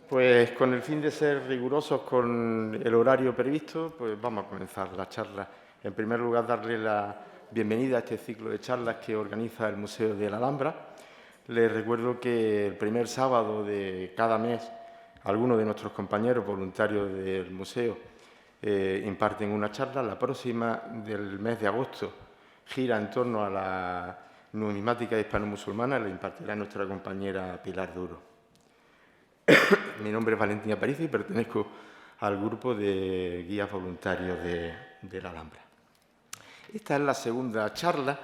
Pues con el fin de ser rigurosos con el horario previsto, pues vamos a comenzar la charla. En primer lugar, darle la bienvenida a este ciclo de charlas que organiza el Museo de la Alhambra. Les recuerdo que el primer sábado de cada mes, algunos de nuestros compañeros voluntarios del museo imparten una charla. La próxima del mes de agosto gira en torno a la numismática hispano-musulmana, la impartirá nuestra compañera Pilar Duro. Mi nombre es Valentín Aparicio y pertenezco al grupo de guías voluntarios de la Alhambra. Esta es la segunda charla.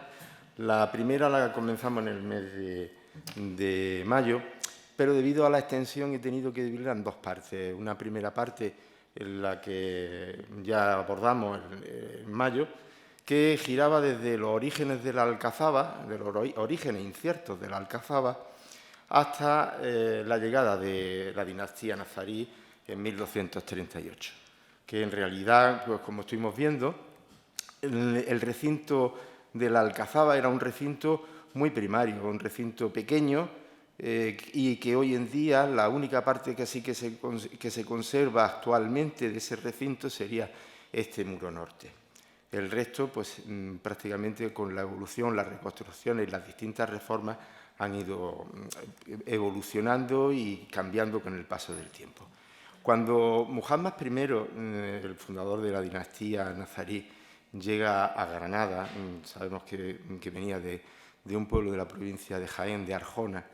La primera la comenzamos en el mes de mayo, pero debido a la extensión he tenido que dividirla en dos partes. Una primera parte en la que ya abordamos en mayo, que giraba desde los orígenes de la Alcazaba, de los orígenes inciertos de la Alcazaba, hasta la llegada de la dinastía nazarí en 1238, que en realidad, pues como estuvimos viendo, el recinto de la Alcazaba era un recinto muy primario, un recinto pequeño y que hoy en día la única parte que sí que se conserva actualmente de ese recinto sería este muro norte. El resto, pues prácticamente con la evolución, las reconstrucciones y las distintas reformas han ido evolucionando y cambiando con el paso del tiempo. Cuando Muhammad I, el fundador de la dinastía nazarí, llega a Granada, sabemos que venía de un pueblo de la provincia de Jaén, de Arjona,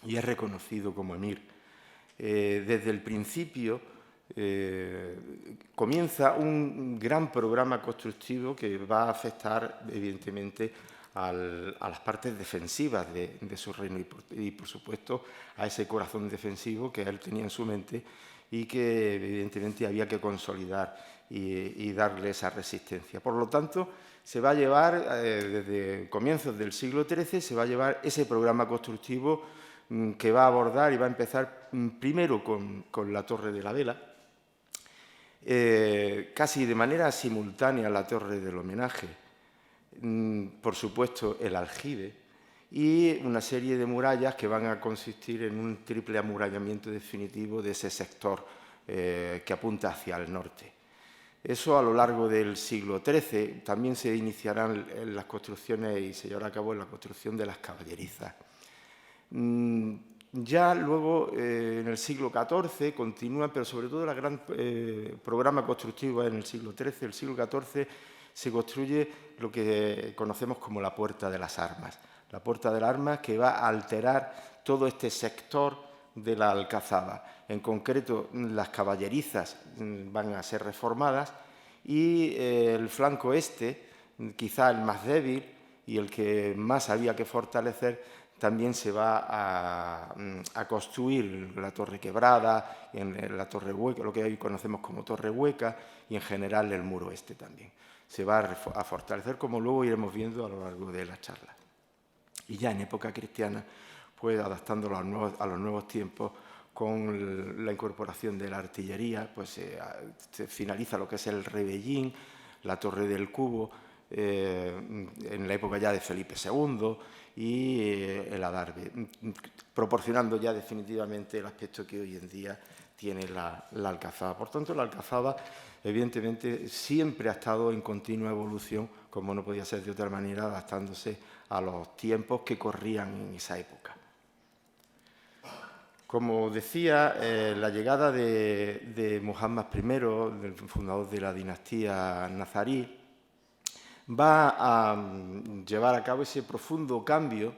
y es reconocido como emir. Desde el principio comienza un gran programa constructivo que va a afectar, evidentemente, a las partes defensivas de su reino y, por supuesto, a ese corazón defensivo que él tenía en su mente y que, evidentemente, había que consolidar y darle esa resistencia. Por lo tanto, se va a llevar, desde comienzos del siglo XIII, se va a llevar ese programa constructivo que va a abordar y va a empezar primero con la Torre de la Vela, casi de manera simultánea la Torre del Homenaje, por supuesto el aljibe y una serie de murallas que van a consistir en un triple amurallamiento definitivo de ese sector que apunta hacia el norte. Eso a lo largo del siglo XIII. También se iniciarán en las construcciones y se llevará a cabo en la construcción de las caballerizas. Ya luego, en el siglo XIV, continúa, pero sobre todo el gran programa constructivo en el siglo XIII. El siglo XIV se construye lo que conocemos como la Puerta de las Armas. La Puerta de las Armas que va a alterar todo este sector de la Alcazaba. En concreto, las caballerizas van a ser reformadas y el flanco este, quizá el más débil y el que más había que fortalecer, también se va a construir la Torre Quebrada, en la Torre Hueca, lo que hoy conocemos como Torre Hueca, y en general el muro este también. Se va a fortalecer, como luego iremos viendo a lo largo de la charla. Y ya en época cristiana, pues adaptándolo a los nuevos tiempos, con la incorporación de la artillería, pues se finaliza lo que es el Rebellín, la Torre del Cubo, en la época ya de Felipe II y el adarve, proporcionando ya definitivamente el aspecto que hoy en día tiene la Alcazaba. Por tanto, la Alcazaba, evidentemente, siempre ha estado en continua evolución, como no podía ser de otra manera, adaptándose a los tiempos que corrían en esa época. Como decía, la llegada de Muhammad I, del fundador de la dinastía nazarí, va a llevar a cabo ese profundo cambio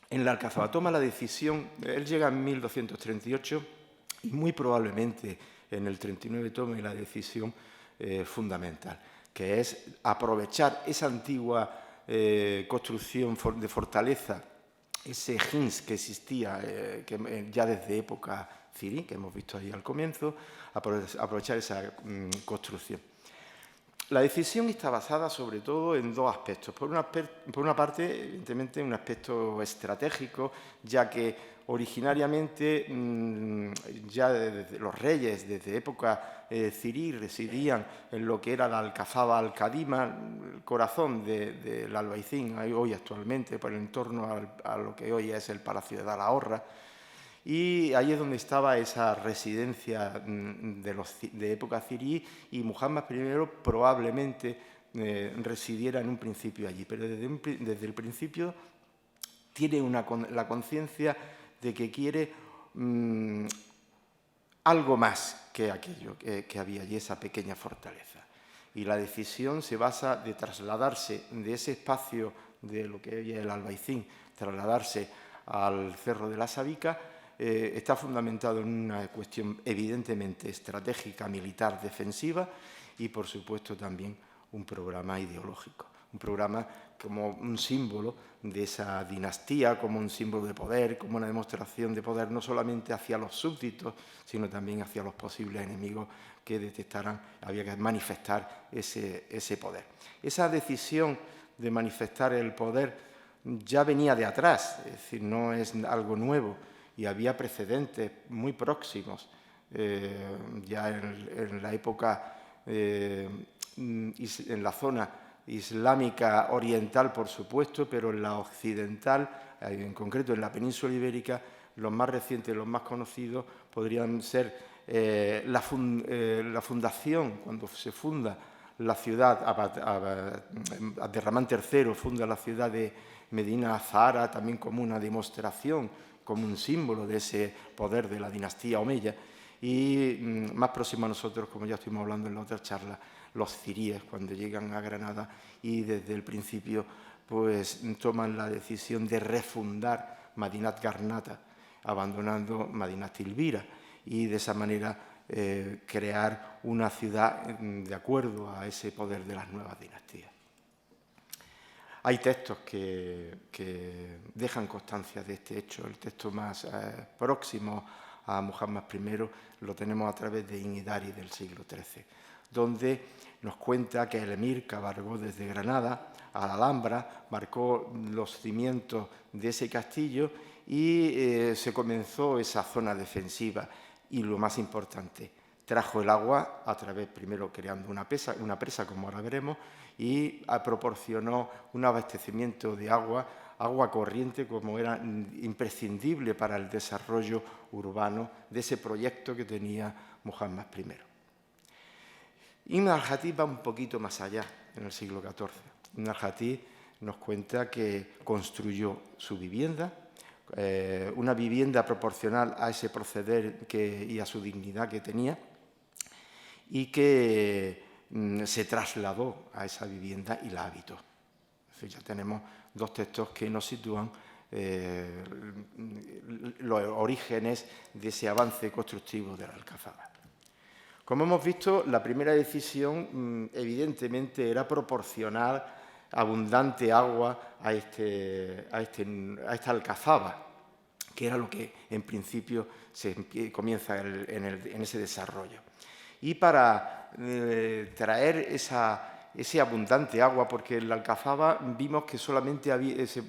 en la Alcazaba. Toma la decisión, él llega en 1238 y muy probablemente en el 39 tome la decisión fundamental, que es aprovechar esa antigua construcción de fortaleza, ese Hins que existía ya desde época cirí, que hemos visto ahí al comienzo, aprovechar esa construcción. La decisión está basada sobre todo en dos aspectos. Por una parte, evidentemente, un aspecto estratégico, ya que originariamente ya desde los reyes, desde época cirí, residían en lo que era la Alcazaba Alcadima, el corazón del Albaicín, hoy actualmente, por el entorno a lo que hoy es el Palacio de Dalahorra. y ahí es donde estaba esa residencia de época zirí, y Muhammad I probablemente residiera en un principio allí, pero desde el principio tiene la conciencia de que quiere algo más que aquello que había allí, esa pequeña fortaleza. Y la decisión se basa de trasladarse de ese espacio de lo que hoy es el Albaicín, trasladarse al Cerro de la Sabica, está fundamentado en una cuestión evidentemente estratégica, militar, defensiva, y por supuesto también un programa ideológico. Un programa como un símbolo de esa dinastía, como un símbolo de poder, como una demostración de poder no solamente hacia los súbditos, sino también hacia los posibles enemigos que detectaran, había que manifestar ese poder. Esa decisión de manifestar el poder ya venía de atrás, es decir, no es algo nuevo, y había precedentes muy próximos, ya en la época, en la zona islámica oriental, por supuesto, pero en la occidental, en concreto en la península ibérica, los más recientes, los más conocidos, podrían ser la fundación, cuando se funda la ciudad, Abderramán III funda la ciudad de Medina Zahara, también como una demostración, como un símbolo de ese poder de la dinastía omeya, y más próximo a nosotros, como ya estuvimos hablando en la otra charla, los ziríes, cuando llegan a Granada y desde el principio pues toman la decisión de refundar Madinat Garnata, abandonando Madinat Ilbira, y de esa manera crear una ciudad de acuerdo a ese poder de las nuevas dinastías. Hay textos que dejan constancia de este hecho. El texto más próximo a Muhammad I lo tenemos a través de Inidari del siglo XIII, donde nos cuenta que el emir cabalgó desde Granada a la Alhambra, marcó los cimientos de ese castillo y se comenzó esa zona defensiva. Y lo más importante, trajo el agua a través, primero creando una presa, como ahora veremos, y proporcionó un abastecimiento de agua corriente, como era imprescindible para el desarrollo urbano de ese proyecto que tenía Muhammad I. Ibn al-Jatib va un poquito más allá, en el siglo XIV. Ibn al-Jatib nos cuenta que construyó su vivienda, una vivienda proporcional a ese proceder y a su dignidad que tenía, y que se trasladó a esa vivienda y la habitó. Ya tenemos dos textos que nos sitúan los orígenes de ese avance constructivo de la Alcazaba. Como hemos visto, la primera decisión evidentemente era proporcionar abundante agua a esta Alcazaba, que era lo que en principio comienza en ese desarrollo. Y para traer ese abundante agua, porque en la Alcazaba vimos que solamente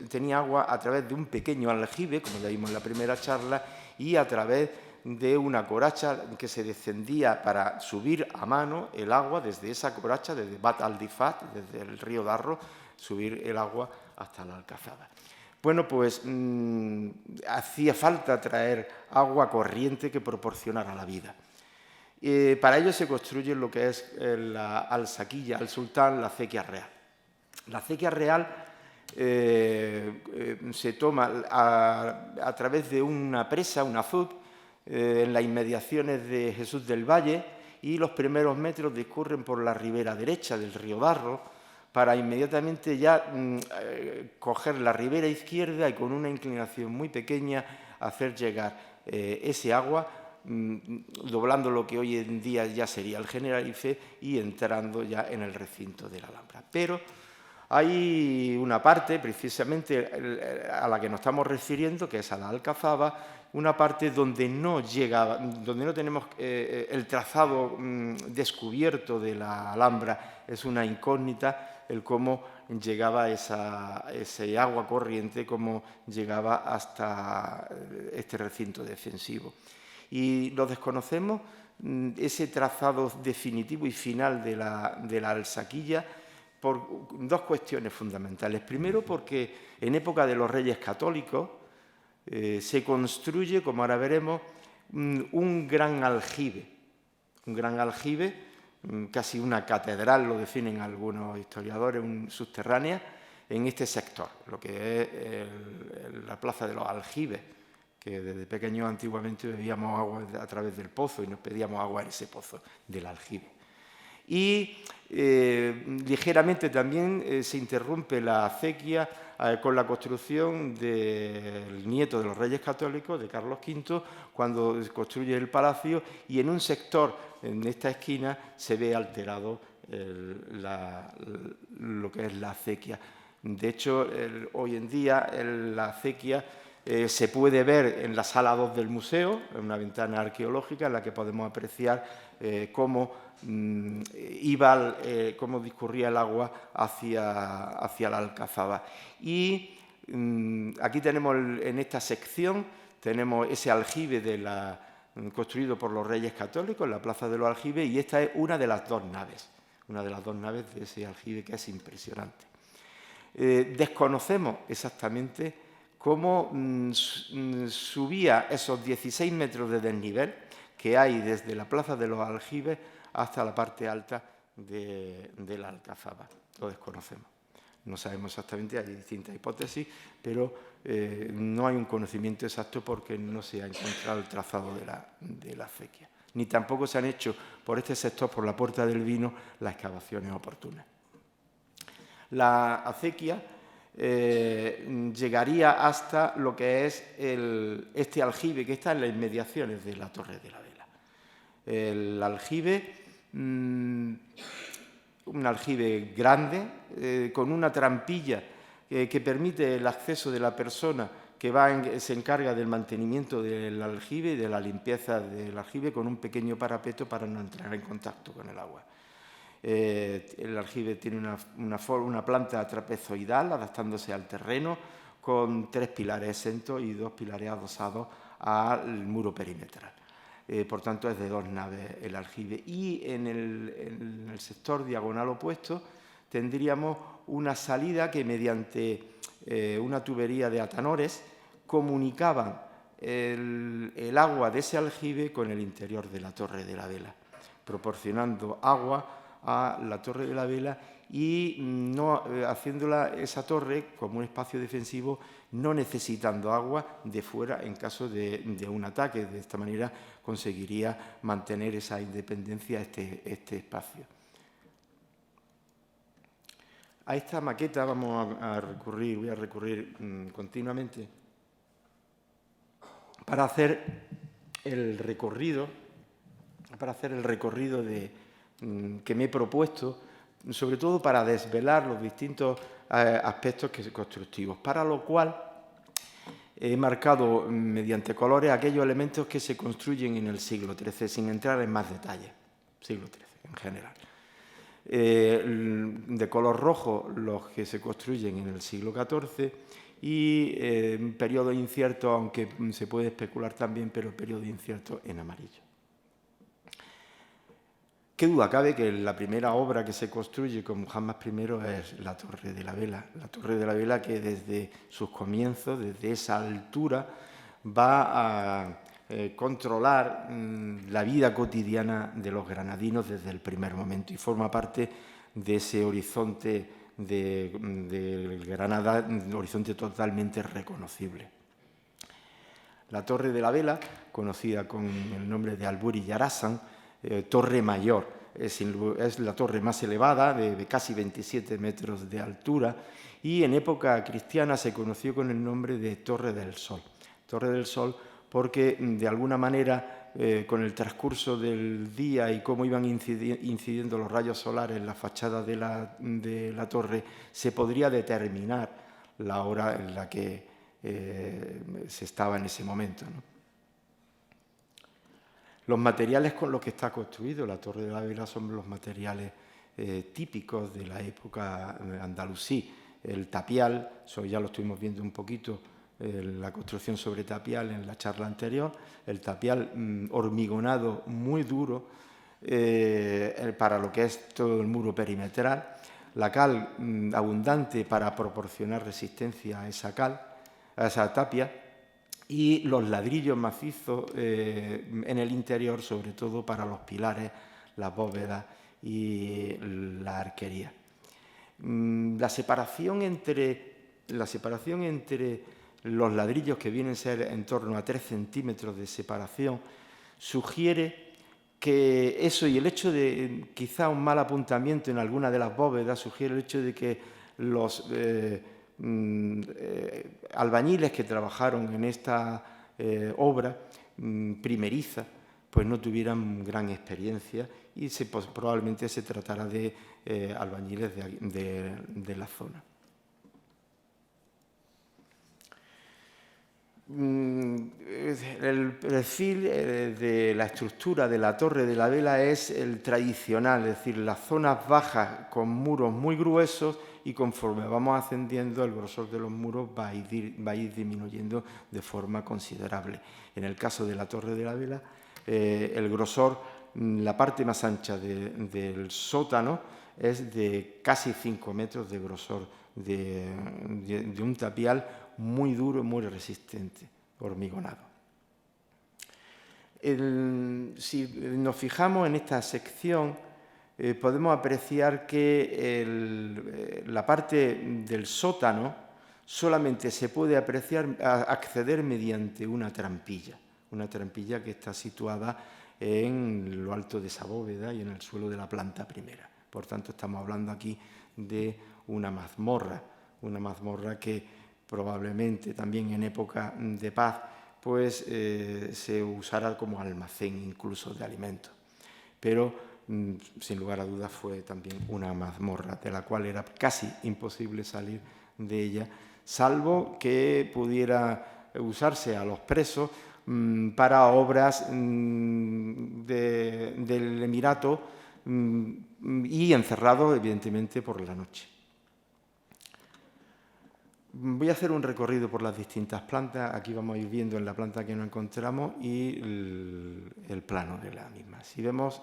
tenía agua a través de un pequeño aljibe, como ya vimos en la primera charla, y a través de una coracha que se descendía para subir a mano el agua desde esa coracha, desde Bat al-Difat, desde el río Darro, subir el agua hasta la Alcazaba. Bueno, pues hacía falta traer agua corriente que proporcionara la vida. Para ello se construye lo que es la al-Saquilla, al-Sultán, la acequia real. La acequia real se toma a través de una presa, una zub, en las inmediaciones de Jesús del Valle, y los primeros metros discurren por la ribera derecha del río Darro para inmediatamente ya coger la ribera izquierda y con una inclinación muy pequeña hacer llegar ese agua, doblando lo que hoy en día ya sería el Generalife y entrando ya en el recinto de la Alhambra. Pero hay una parte, precisamente a la que nos estamos refiriendo, que es a la Alcazaba, una parte donde no tenemos el trazado descubierto de la Alhambra, es una incógnita el cómo llegaba ese agua corriente, cómo llegaba hasta este recinto defensivo. Y lo desconocemos, ese trazado definitivo y final de la Alsaquilla, por dos cuestiones fundamentales. Primero, porque en época de los reyes católicos se construye, como ahora veremos, un gran aljibe, casi una catedral, lo definen algunos historiadores, subterránea, en este sector, lo que es la plaza de los aljibes, que desde pequeños antiguamente bebíamos agua a través del pozo y nos pedíamos agua en ese pozo del aljibe. Y ligeramente también se interrumpe la acequia con la construcción del nieto de los Reyes Católicos, de Carlos V, cuando construye el palacio, y en un sector, en esta esquina, se ve alterado lo que es la acequia. De hecho, hoy en día la acequia se puede ver en la sala 2 del museo, en una ventana arqueológica en la que podemos apreciar cómo discurría el agua hacia la Alcazaba. Y aquí tenemos, en esta sección, tenemos ese aljibe construido por los Reyes Católicos, la Plaza de los Aljibes, y esta es una de las dos naves de ese aljibe, que es impresionante. Desconocemos exactamente cómo subía esos 16 metros de desnivel que hay desde la Plaza de los Aljibes hasta la parte alta de la Alcazaba. Lo desconocemos. No sabemos exactamente, hay distintas hipótesis, pero no hay un conocimiento exacto porque no se ha encontrado el trazado de la acequia. Ni tampoco se han hecho por este sector, por la Puerta del Vino, las excavaciones oportunas. La acequia llegaría hasta lo que es este aljibe que está en las inmediaciones de la Torre de la Vela. El aljibe, un aljibe grande, con una trampilla que permite el acceso de la persona que se encarga del mantenimiento del aljibe y de la limpieza del aljibe, con un pequeño parapeto para no entrar en contacto con el agua. El aljibe tiene una planta trapezoidal, adaptándose al terreno, con 3 pilares exentos y 2 pilares adosados al muro perimetral. Por tanto, es de 2 naves el aljibe. Y en el sector diagonal opuesto tendríamos una salida que, mediante una tubería de atanores, comunicaban el agua de ese aljibe con el interior de la Torre de la Vela, proporcionando agua a la Torre de la Vela y no haciéndola esa torre como un espacio defensivo, no necesitando agua de fuera en caso de un ataque. De esta manera conseguiría mantener esa independencia este espacio. A esta maqueta voy a recurrir continuamente para hacer el recorrido que me he propuesto, sobre todo para desvelar los distintos aspectos constructivos, para lo cual he marcado mediante colores aquellos elementos que se construyen en el siglo XIII, sin entrar en más detalles, siglo XIII en general. De color rojo los que se construyen en el siglo XIV y periodo incierto, aunque se puede especular también, pero periodo incierto en amarillo. Qué duda cabe que la primera obra que se construye con Muhammad I es la Torre de la Vela. La Torre de la Vela, que desde sus comienzos, desde esa altura, va a controlar la vida cotidiana de los granadinos desde el primer momento y forma parte de ese horizonte de Granada, un horizonte totalmente reconocible. La Torre de la Vela, conocida con el nombre de Alburi Yarasan, Torre Mayor, es la torre más elevada, de casi 27 metros de altura, y en época cristiana se conoció con el nombre de Torre del Sol. Torre del Sol porque, de alguna manera, con el transcurso del día y cómo iban incidiendo los rayos solares en la fachada de la torre, se podría determinar la hora en la que se estaba en ese momento, ¿no? Los materiales con los que está construido la Torre de la Vela son los materiales típicos de la época andalusí. El tapial, eso ya lo estuvimos viendo un poquito, la construcción sobre tapial en la charla anterior, el tapial hormigonado muy duro para lo que es todo el muro perimetral, la cal abundante para proporcionar resistencia a esa cal, a esa tapia, y los ladrillos macizos en el interior, sobre todo para los pilares, las bóvedas y la arquería. La separación entre los ladrillos, que vienen a ser en torno a 3 centímetros de separación, sugiere que eso, y el hecho de quizá un mal apuntamiento en alguna de las bóvedas, sugiere el hecho de que los albañiles que trabajaron en esta obra primeriza, pues no tuvieran gran experiencia y probablemente se tratara de albañiles de la zona. El perfil de la estructura de la Torre de la Vela es el tradicional, es decir, las zonas bajas con muros muy gruesos, y conforme vamos ascendiendo el grosor de los muros va a ir disminuyendo de forma considerable. En el caso de la Torre de la Vela, el grosor, la parte más ancha del sótano es de casi 5 metros de grosor, de un tapial muy duro y muy resistente, hormigonado. Si nos fijamos en esta sección, podemos apreciar que la parte del sótano solamente se puede acceder mediante una trampilla que está situada en lo alto de esa bóveda y en el suelo de la planta primera. Por tanto, estamos hablando aquí de una mazmorra que probablemente también en época de paz pues se usara como almacén incluso de alimentos. Pero sin lugar a dudas fue también una mazmorra de la cual era casi imposible salir de ella, salvo que pudiera usarse a los presos para obras del Emirato y encerrados evidentemente por la noche. Voy a hacer un recorrido por las distintas plantas. Aquí vamos a ir viendo en la planta que nos encontramos y el plano de la misma. Si vemos,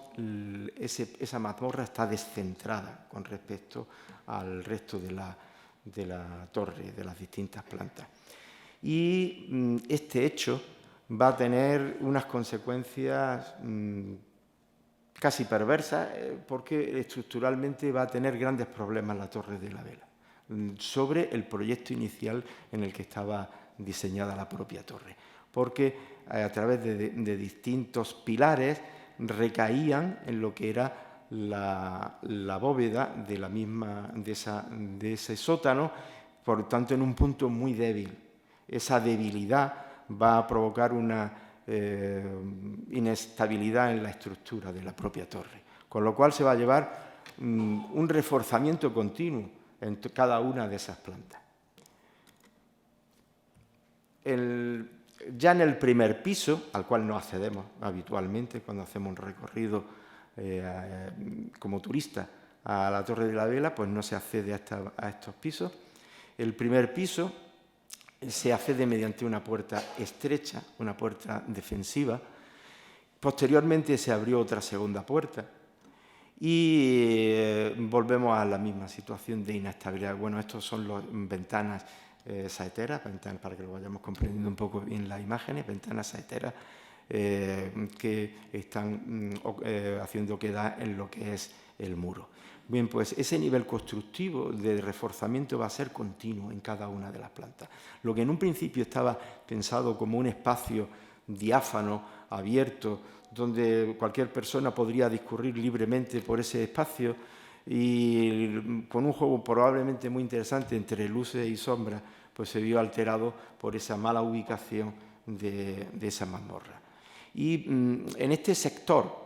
esa mazmorra está descentrada con respecto al resto de la torre, de las distintas plantas. Y este hecho va a tener unas consecuencias casi perversas, porque estructuralmente va a tener grandes problemas la Torre de la Vela sobre el proyecto inicial en el que estaba diseñada la propia torre, porque a través de distintos pilares recaían en lo que era la bóveda de ese sótano, por tanto en un punto muy débil. Esa debilidad va a provocar una inestabilidad en la estructura de la propia torre, con lo cual se va a llevar un reforzamiento continuo en cada una de esas plantas. Ya en el primer piso, al cual no accedemos habitualmente cuando hacemos un recorrido como turista a la Torre de la Vela, pues no se accede a estos pisos. El primer piso se accede mediante una puerta estrecha, una puerta defensiva. Posteriormente se abrió otra segunda puerta. Y volvemos a la misma situación de inestabilidad. Bueno, estos son las ventanas saeteras, para que lo vayamos comprendiendo un poco bien las imágenes, ventanas saeteras que están haciendo que da en lo que es el muro. Bien, pues ese nivel constructivo de reforzamiento va a ser continuo en cada una de las plantas. Lo que en un principio estaba pensado como un espacio diáfano, abierto, donde cualquier persona podría discurrir libremente por ese espacio y con un juego probablemente muy interesante entre luces y sombras, pues se vio alterado por esa mala ubicación de esa mazmorra. Y en este sector,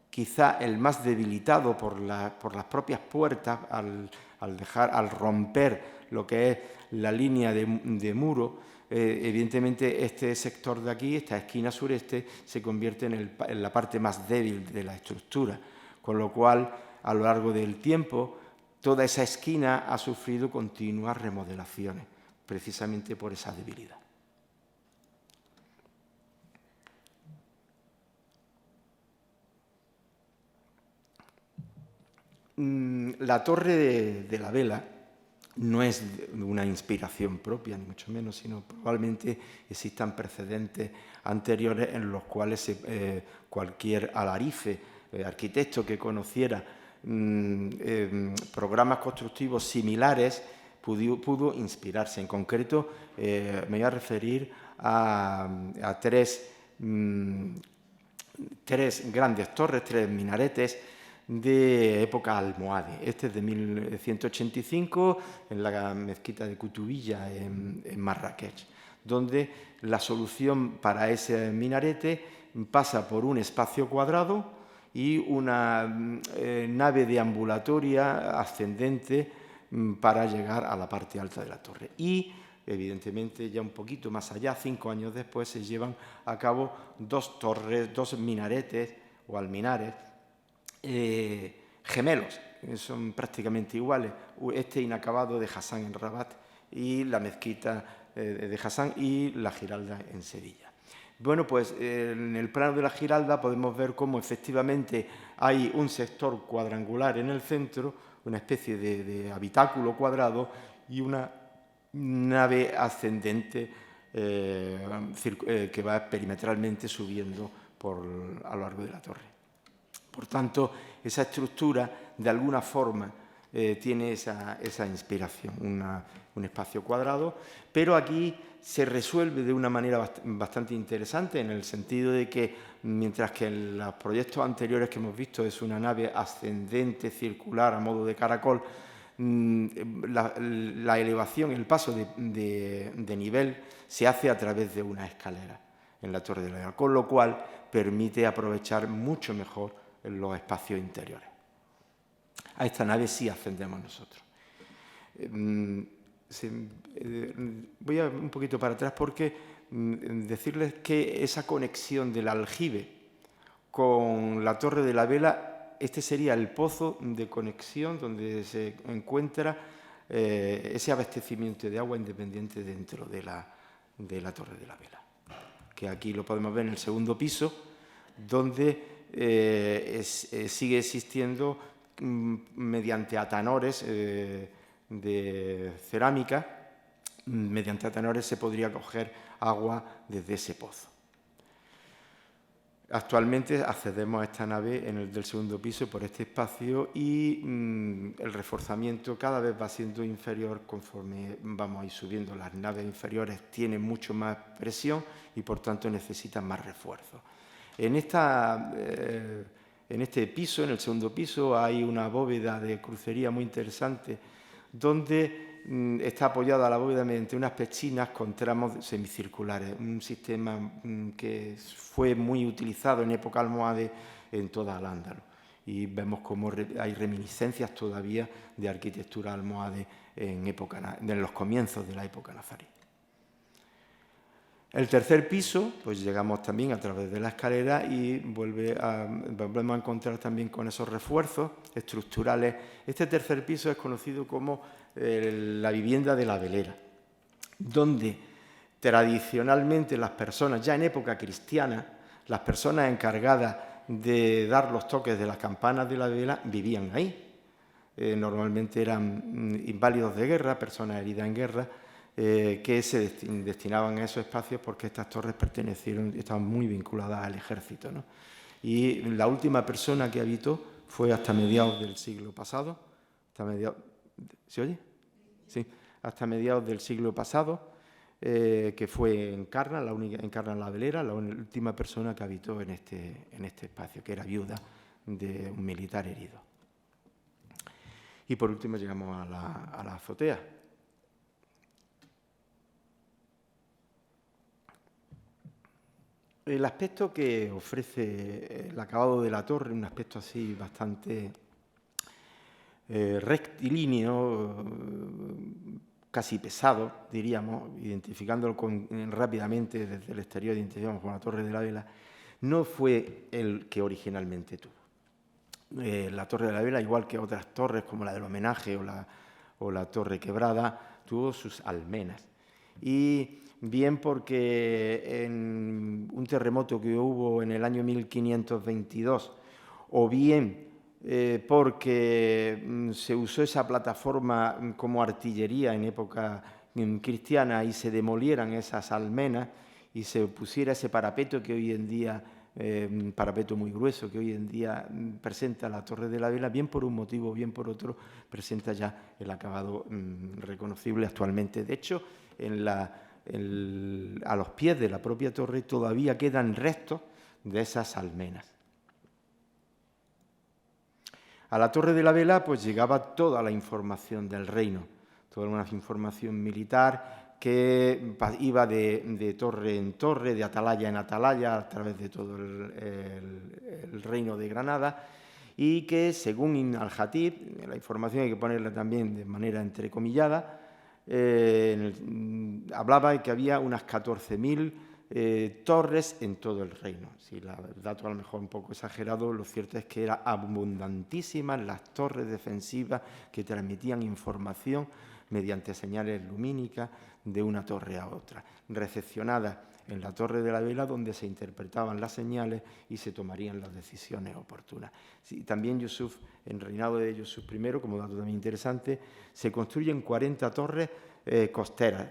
quizá el más debilitado por las propias puertas, al romper lo que es la línea de muro, evidentemente este sector de aquí, esta esquina sureste, se convierte en la parte más débil de la estructura, con lo cual a lo largo del tiempo toda esa esquina ha sufrido continuas remodelaciones, precisamente por esa debilidad. La Torre de la Vela no es una inspiración propia, ni mucho menos, sino probablemente existan precedentes anteriores en los cuales cualquier alarife, arquitecto que conociera programas constructivos similares pudo inspirarse. En concreto, me voy a referir a tres grandes torres, tres minaretes de época almohade. Este es de 1185 en la mezquita de Kutubiyya en Marrakech, donde la solución para ese minarete pasa por un espacio cuadrado y una nave deambulatoria ascendente para llegar a la parte alta de la torre. Y, evidentemente, ya un poquito más allá, 5 años después, se llevan a cabo dos torres, dos minaretes o alminares gemelos, son prácticamente iguales. Este inacabado de Hassan en Rabat y la mezquita de Hassan y la Giralda en Sevilla. Bueno, pues en el plano de la Giralda podemos ver cómo efectivamente hay un sector cuadrangular en el centro, una especie de habitáculo cuadrado y una nave ascendente que va perimetralmente subiendo a lo largo de la torre. Por tanto, esa estructura, de alguna forma, tiene esa inspiración, un espacio cuadrado, pero aquí se resuelve de una manera bastante interesante, en el sentido de que, mientras que en los proyectos anteriores que hemos visto es una nave ascendente, circular, a modo de caracol, la elevación, el paso de nivel se hace a través de una escalera en la Torre de la Vela, con lo cual permite aprovechar mucho mejor los espacios interiores. A esta nave sí ascendemos nosotros. Voy un poquito para atrás porque decirles que esa conexión del aljibe con la Torre de la Vela, este sería el pozo de conexión donde se encuentra ese abastecimiento de agua independiente dentro de la Torre de la Vela, que aquí lo podemos ver en el segundo piso, donde sigue existiendo mediante atanores de cerámica, mediante atanores se podría coger agua desde ese pozo. Actualmente accedemos a esta nave del segundo piso por este espacio y el reforzamiento cada vez va siendo inferior conforme vamos a ir subiendo. Las naves inferiores tienen mucho más presión y por tanto necesitan más refuerzo. En este piso, en el segundo piso, hay una bóveda de crucería muy interesante donde está apoyada la bóveda mediante unas pechinas con tramos semicirculares, un sistema que fue muy utilizado en época almohade en toda Al-Ándalus. Y vemos cómo hay reminiscencias todavía de arquitectura almohade en los comienzos de la época nazarí. El tercer piso, pues llegamos también a través de la escalera y volvemos a encontrar también con esos refuerzos estructurales. Este tercer piso es conocido como la vivienda de la velera, donde tradicionalmente las personas, ya en época cristiana, las personas encargadas de dar los toques de las campanas de la vela vivían ahí. Normalmente eran inválidos de guerra, personas heridas en guerra, que se destinaban a esos espacios porque estas torres estaban muy vinculadas al ejército, ¿no? Y la última persona que habitó fue hasta mediados del siglo pasado, ¿se oye? Sí, hasta mediados del siglo pasado, que fue Encarna, Encarna la Velera, la última persona que habitó en este espacio, que era viuda de un militar herido. Y por último llegamos a la azotea. El aspecto que ofrece el acabado de la torre, un aspecto así bastante rectilíneo, casi pesado, diríamos, identificándolo rápidamente desde el exterior, identificamos con la Torre de la Vela, no fue el que originalmente tuvo. La Torre de la Vela, igual que otras torres como la del Homenaje o la Torre Quebrada, tuvo sus almenas. Y bien porque en un terremoto que hubo en el año 1522, o bien porque se usó esa plataforma como artillería en época cristiana y se demolieran esas almenas y se pusiera ese parapeto que hoy en día, un parapeto muy grueso que hoy en día presenta la Torre de la Vela, bien por un motivo, bien por otro, presenta ya el acabado reconocible actualmente. De hecho, a los pies de la propia torre todavía quedan restos de esas almenas. A la Torre de la Vela pues llegaba toda la información del reino, toda una información militar que iba de torre en torre, de atalaya en atalaya, a través de todo el reino de Granada, y que, según Ibn al-Jatib, la información hay que ponerla también de manera entrecomillada, hablaba de que había unas 14.000 torres en todo el reino. Si el dato a lo mejor un poco exagerado, lo cierto es que eran abundantísimas las torres defensivas que transmitían información mediante señales lumínicas de una torre a otra, recepcionadas en la Torre de la Vela, donde se interpretaban las señales y se tomarían las decisiones oportunas. Sí, también Yusuf, en el reinado de Yusuf I, como dato también interesante, se construyen 40 torres costeras.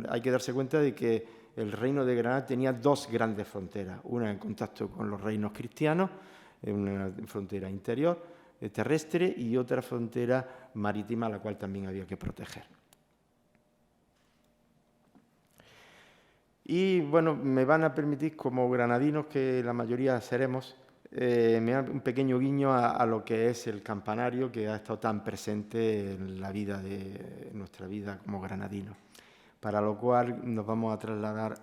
Hay que darse cuenta de que el reino de Granada tenía dos grandes fronteras, una en contacto con los reinos cristianos, una frontera interior, terrestre, y otra frontera marítima, a la cual también había que proteger. Y bueno, me van a permitir, como granadinos, que la mayoría seremos, me da un pequeño guiño a lo que es el campanario, que ha estado tan presente en la vida en nuestra vida como granadinos. Para lo cual nos vamos a trasladar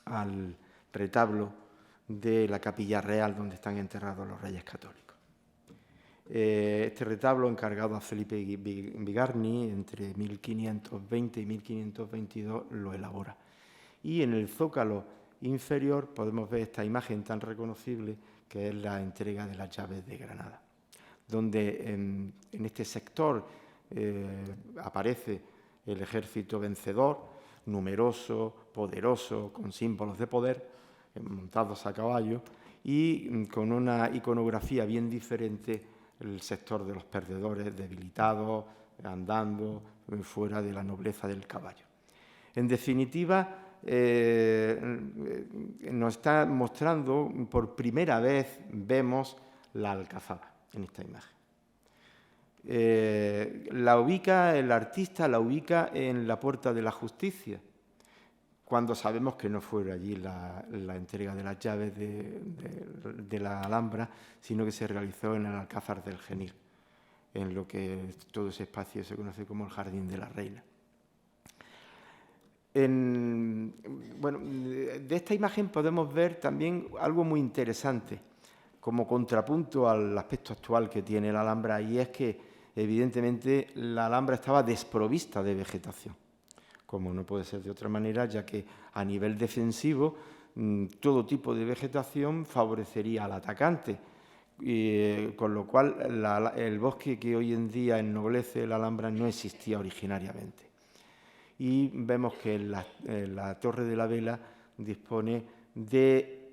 al retablo de la Capilla Real, donde están enterrados los Reyes Católicos. Este retablo, encargado a Felipe Bigarny, entre 1520 y 1522, lo elabora. Y en el zócalo inferior podemos ver esta imagen tan reconocible que es la entrega de las llaves de Granada, donde en este sector aparece el ejército vencedor, numeroso, poderoso, con símbolos de poder, montados a caballo, y con una iconografía bien diferente el sector de los perdedores, debilitados, andando fuera de la nobleza del caballo. En definitiva, nos está mostrando, por primera vez vemos la alcazaba en esta imagen. El artista la ubica en la Puerta de la Justicia, cuando sabemos que no fue allí la entrega de las llaves de la Alhambra, sino que se realizó en el Alcázar del Genil, en lo que todo ese espacio se conoce como el Jardín de la Reina. Bueno, de esta imagen podemos ver también algo muy interesante, como contrapunto al aspecto actual que tiene la Alhambra, y es que, evidentemente, la Alhambra estaba desprovista de vegetación, como no puede ser de otra manera, ya que a nivel defensivo todo tipo de vegetación favorecería al atacante, con lo cual el bosque que hoy en día ennoblece la Alhambra no existía originariamente. Y vemos que la Torre de la Vela dispone de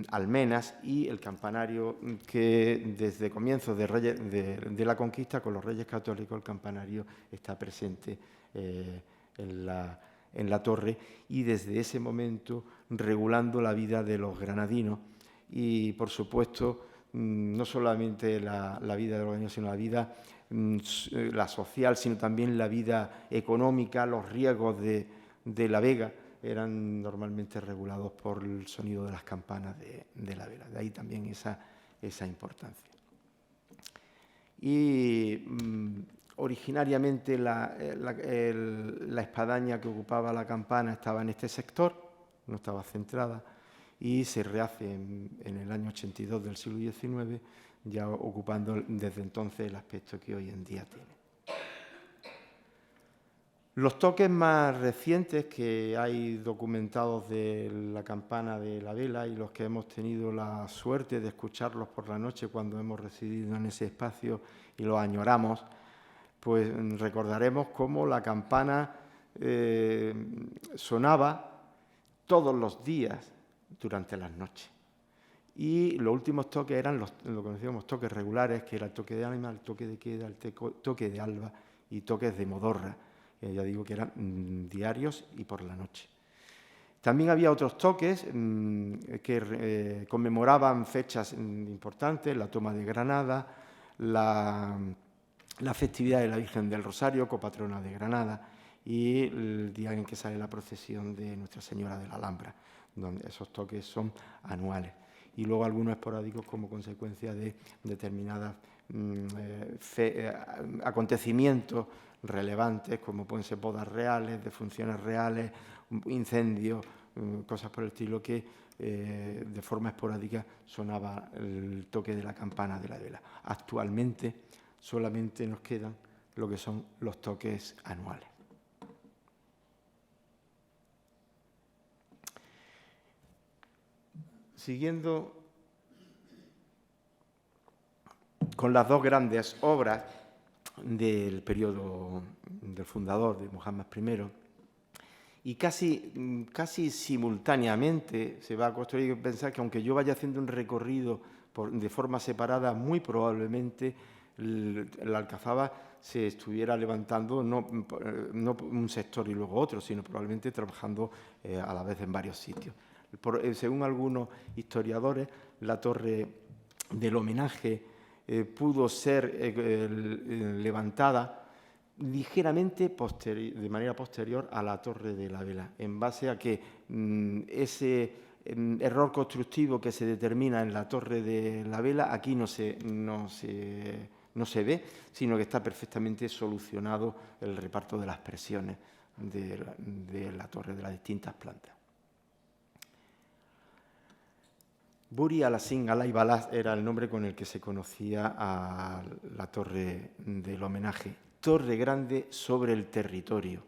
almenas, y el campanario, que desde comienzos de la conquista con los Reyes Católicos, el campanario está presente en la torre, y desde ese momento regulando la vida de los granadinos y, por supuesto, no solamente la vida de los granadinos, sino la vida la social, sino también la vida económica. Los riesgos de la vega eran normalmente regulados por el sonido de las campanas de la vela. De ahí también esa importancia. Y originariamente la espadaña que ocupaba la campana estaba en este sector, no estaba centrada, y se rehace en el año 82 del siglo XIX, ya ocupando desde entonces el aspecto que hoy en día tiene. Los toques más recientes que hay documentados de la campana de la vela, y los que hemos tenido la suerte de escucharlos por la noche cuando hemos residido en ese espacio y los añoramos, pues recordaremos cómo la campana sonaba todos los días durante las noches. y los últimos toques eran lo que conocíamos toques regulares, que era el toque de ánima, el toque de queda, el toque de alba y toques de modorra. Ya digo que eran diarios y por la noche. También había otros toques que conmemoraban fechas importantes, la toma de Granada, la festividad de la Virgen del Rosario, copatrona de Granada, y el día en que sale la procesión de Nuestra Señora de la Alhambra, donde esos toques son anuales. Y luego algunos esporádicos como consecuencia de determinados acontecimientos relevantes, como pueden ser bodas reales, defunciones reales, incendios, cosas por el estilo, que de forma esporádica sonaba el toque de la campana de la vela. Actualmente solamente nos quedan lo que son los toques anuales. Siguiendo con las dos grandes obras del periodo del fundador, de Muhammad I, y casi simultáneamente se va a construir. Hay que pensar que aunque yo vaya haciendo un recorrido de forma separada, muy probablemente la Alcazaba se estuviera levantando no un sector y luego otro, sino probablemente trabajando a la vez en varios sitios. Según algunos historiadores, la torre del homenaje pudo ser levantada ligeramente de manera posterior a la torre de la vela, en base a que ese error constructivo que se determina en la torre de la vela aquí no se ve, sino que está perfectamente solucionado el reparto de las presiones de la torre de las distintas plantas. Buri al-Asin al-Aybalaz era el nombre con el que se conocía a la torre del homenaje. Torre grande sobre el territorio.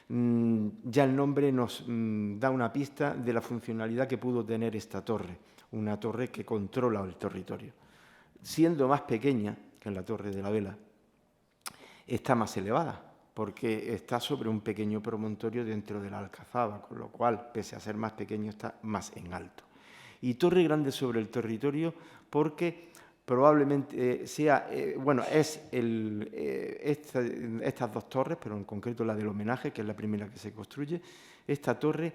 Ya el nombre nos da una pista de la funcionalidad que pudo tener esta torre, una torre que controla el territorio. Siendo más pequeña que la torre de la vela, está más elevada, porque está sobre un pequeño promontorio dentro de la Alcazaba, con lo cual, pese a ser más pequeño, está más en alto. Y torre grande sobre el territorio porque probablemente sea, estas dos torres, pero en concreto la del homenaje, que es la primera que se construye, esta torre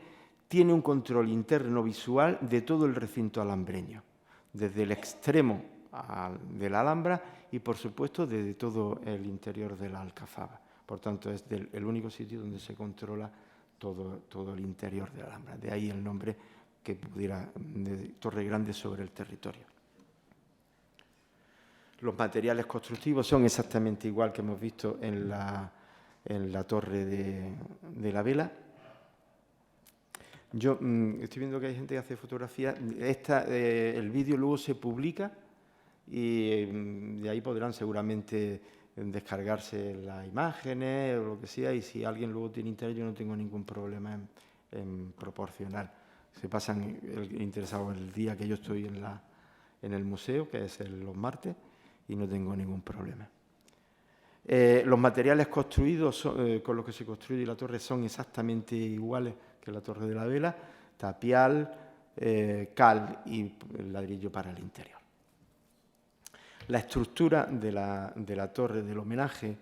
tiene un control interno visual de todo el recinto alhambreño, desde el extremo de la Alhambra y, por supuesto, desde todo el interior de la Alcazaba. Por tanto, es el único sitio donde se controla todo el interior de la Alhambra. De ahí el nombre que pudiera de torre grande sobre el territorio. Los materiales constructivos son exactamente igual que hemos visto en la torre de la vela. Yo estoy viendo que hay gente que hace fotografías. El vídeo luego se publica y de ahí podrán seguramente descargarse las imágenes o lo que sea, y si alguien luego tiene interés, yo no tengo ningún problema en proporcionar. Se pasan interesados el día que yo estoy en el museo, que es los martes, y no tengo ningún problema. Los materiales construidos con los que se construye la torre son exactamente iguales que la torre de la vela: tapial, cal y ladrillo para el interior. La estructura de la torre del homenaje,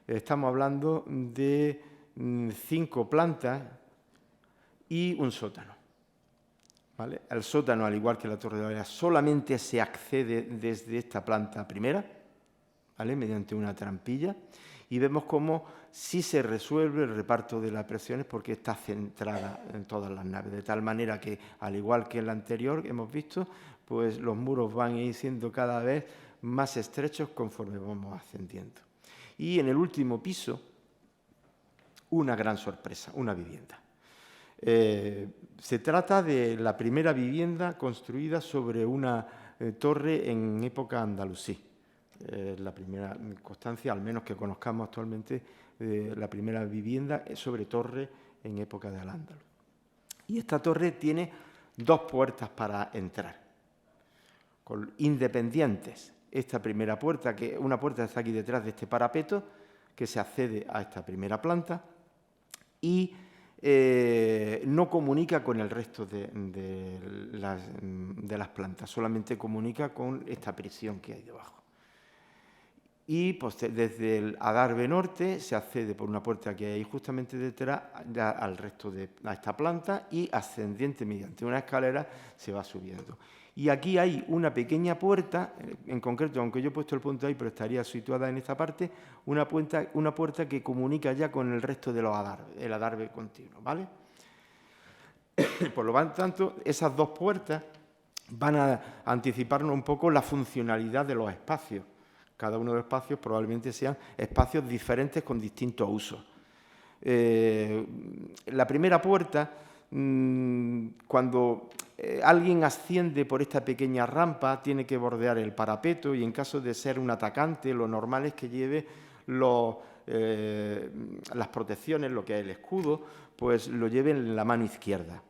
estamos hablando de 5 plantas y un sótano. ¿Vale? El sótano, al igual que la torre de la vela, solamente se accede desde esta planta primera, ¿vale?, mediante una trampilla, y vemos cómo sí se resuelve el reparto de las presiones porque está centrada en todas las naves, de tal manera que, al igual que en la anterior que hemos visto, pues los muros van a ir siendo cada vez más estrechos conforme vamos ascendiendo. Y en el último piso, una gran sorpresa, una vivienda. Se trata de la primera vivienda construida sobre una torre en época andalusí. La primera constancia, al menos que conozcamos actualmente, la primera vivienda sobre torre en época de Al-Ándalus. Y esta torre tiene 2 puertas para entrar, independientes. Esta primera puerta, una puerta está aquí detrás de este parapeto, que se accede a esta primera planta, y no comunica con el resto de las plantas, solamente comunica con esta prisión que hay debajo. Y pues, desde el adarve norte se accede por una puerta que hay justamente detrás al resto a esta planta, y ascendiente mediante una escalera se va subiendo. Y aquí hay una pequeña puerta, en concreto, aunque yo he puesto el punto ahí, pero estaría situada en esta parte, una puerta que comunica ya con el resto de los adarves, el adarve continuo, ¿vale? Por lo tanto, esas dos puertas van a anticiparnos un poco la funcionalidad de los espacios. Cada uno de los espacios probablemente sean espacios diferentes con distintos usos. La primera puerta, cuando alguien asciende por esta pequeña rampa, tiene que bordear el parapeto, y en caso de ser un atacante, lo normal es que lleve las protecciones, lo que es el escudo, pues lo lleve en la mano izquierda.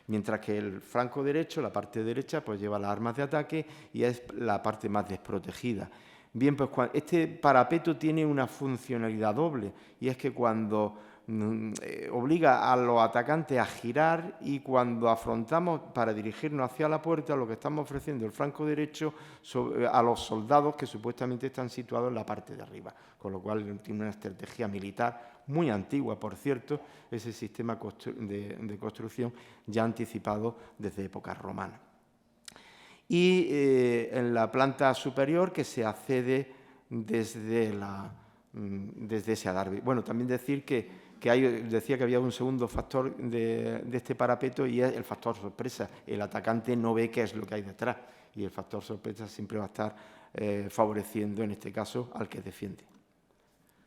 Mientras que el flanco derecho, la parte derecha, pues lleva las armas de ataque y es la parte más desprotegida. Bien, pues este parapeto tiene una funcionalidad doble, y es que cuando obliga a los atacantes a girar, y cuando afrontamos para dirigirnos hacia la puerta, lo que estamos ofreciendo el flanco derecho a los soldados que supuestamente están situados en la parte de arriba, con lo cual tiene una estrategia militar muy antigua, por cierto, ese sistema de construcción ya anticipado desde épocas romanas. Y en la planta superior, que se accede desde ese adarve. Bueno, también decir que decía que había un segundo factor de este parapeto, y es el factor sorpresa. El atacante no ve qué es lo que hay detrás, y el factor sorpresa siempre va a estar favoreciendo, en este caso, al que defiende.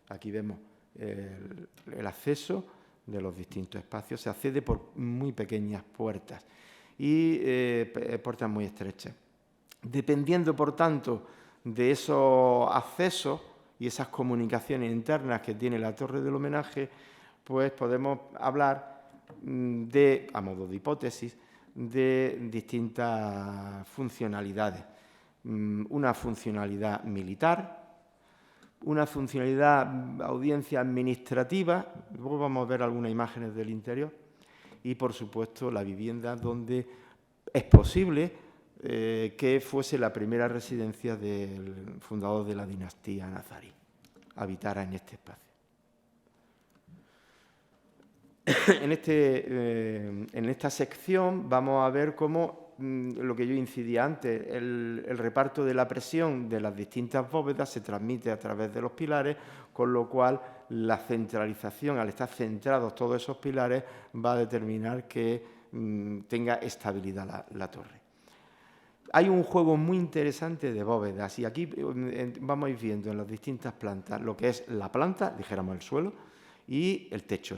Aquí vemos el acceso de los distintos espacios. Se accede por muy pequeñas puertas y puertas muy estrechas. Dependiendo, por tanto, de esos accesos y esas comunicaciones internas que tiene la torre del homenaje, pues podemos hablar a modo de hipótesis, de distintas funcionalidades. Una funcionalidad militar, una funcionalidad audiencia administrativa, luego vamos a ver algunas imágenes del interior, y por supuesto la vivienda, donde es posible que fuese la primera residencia del fundador de la dinastía nazarí, habitara en este espacio. En esta sección vamos a ver cómo lo que yo incidía antes, el reparto de la presión de las distintas bóvedas se transmite a través de los pilares, con lo cual la centralización, al estar centrados todos esos pilares, va a determinar que tenga estabilidad la torre. Hay un juego muy interesante de bóvedas, y aquí vamos a ir viendo en las distintas plantas lo que es la planta, dijéramos el suelo, y el techo.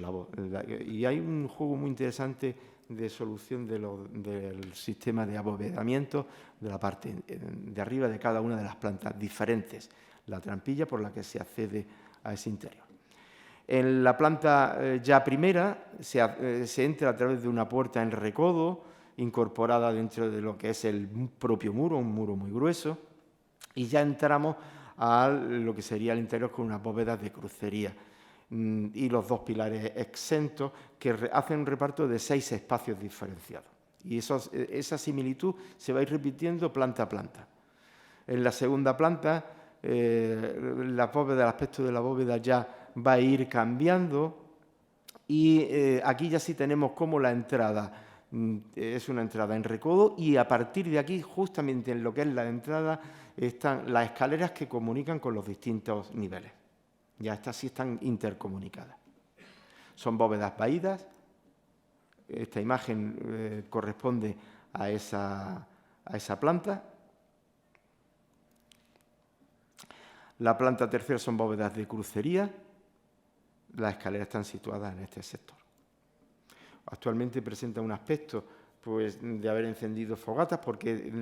Y hay un juego muy interesante de solución del sistema de abovedamiento de la parte de arriba de cada una de las plantas diferentes, la trampilla por la que se accede a ese interior. En la planta ya primera se entra a través de una puerta en recodo, incorporada dentro de lo que es el propio muro, un muro muy grueso, y ya entramos a lo que sería el interior con unas bóvedas de crucería y los dos pilares exentos, que hacen un reparto de 6 espacios diferenciados. Y esa similitud se va a ir repitiendo planta a planta. En la segunda planta, el aspecto de la bóveda ya va a ir cambiando, y aquí ya sí tenemos como la entrada es una entrada en recodo, y a partir de aquí, justamente en lo que es la entrada, están las escaleras que comunican con los distintos niveles. Ya estas sí están intercomunicadas. Son bóvedas vaídas. Esta imagen corresponde a esa planta. La planta tercera son bóvedas de crucería. Las escaleras están situadas en este sector. Actualmente presenta un aspecto pues, de haber encendido fogatas, porque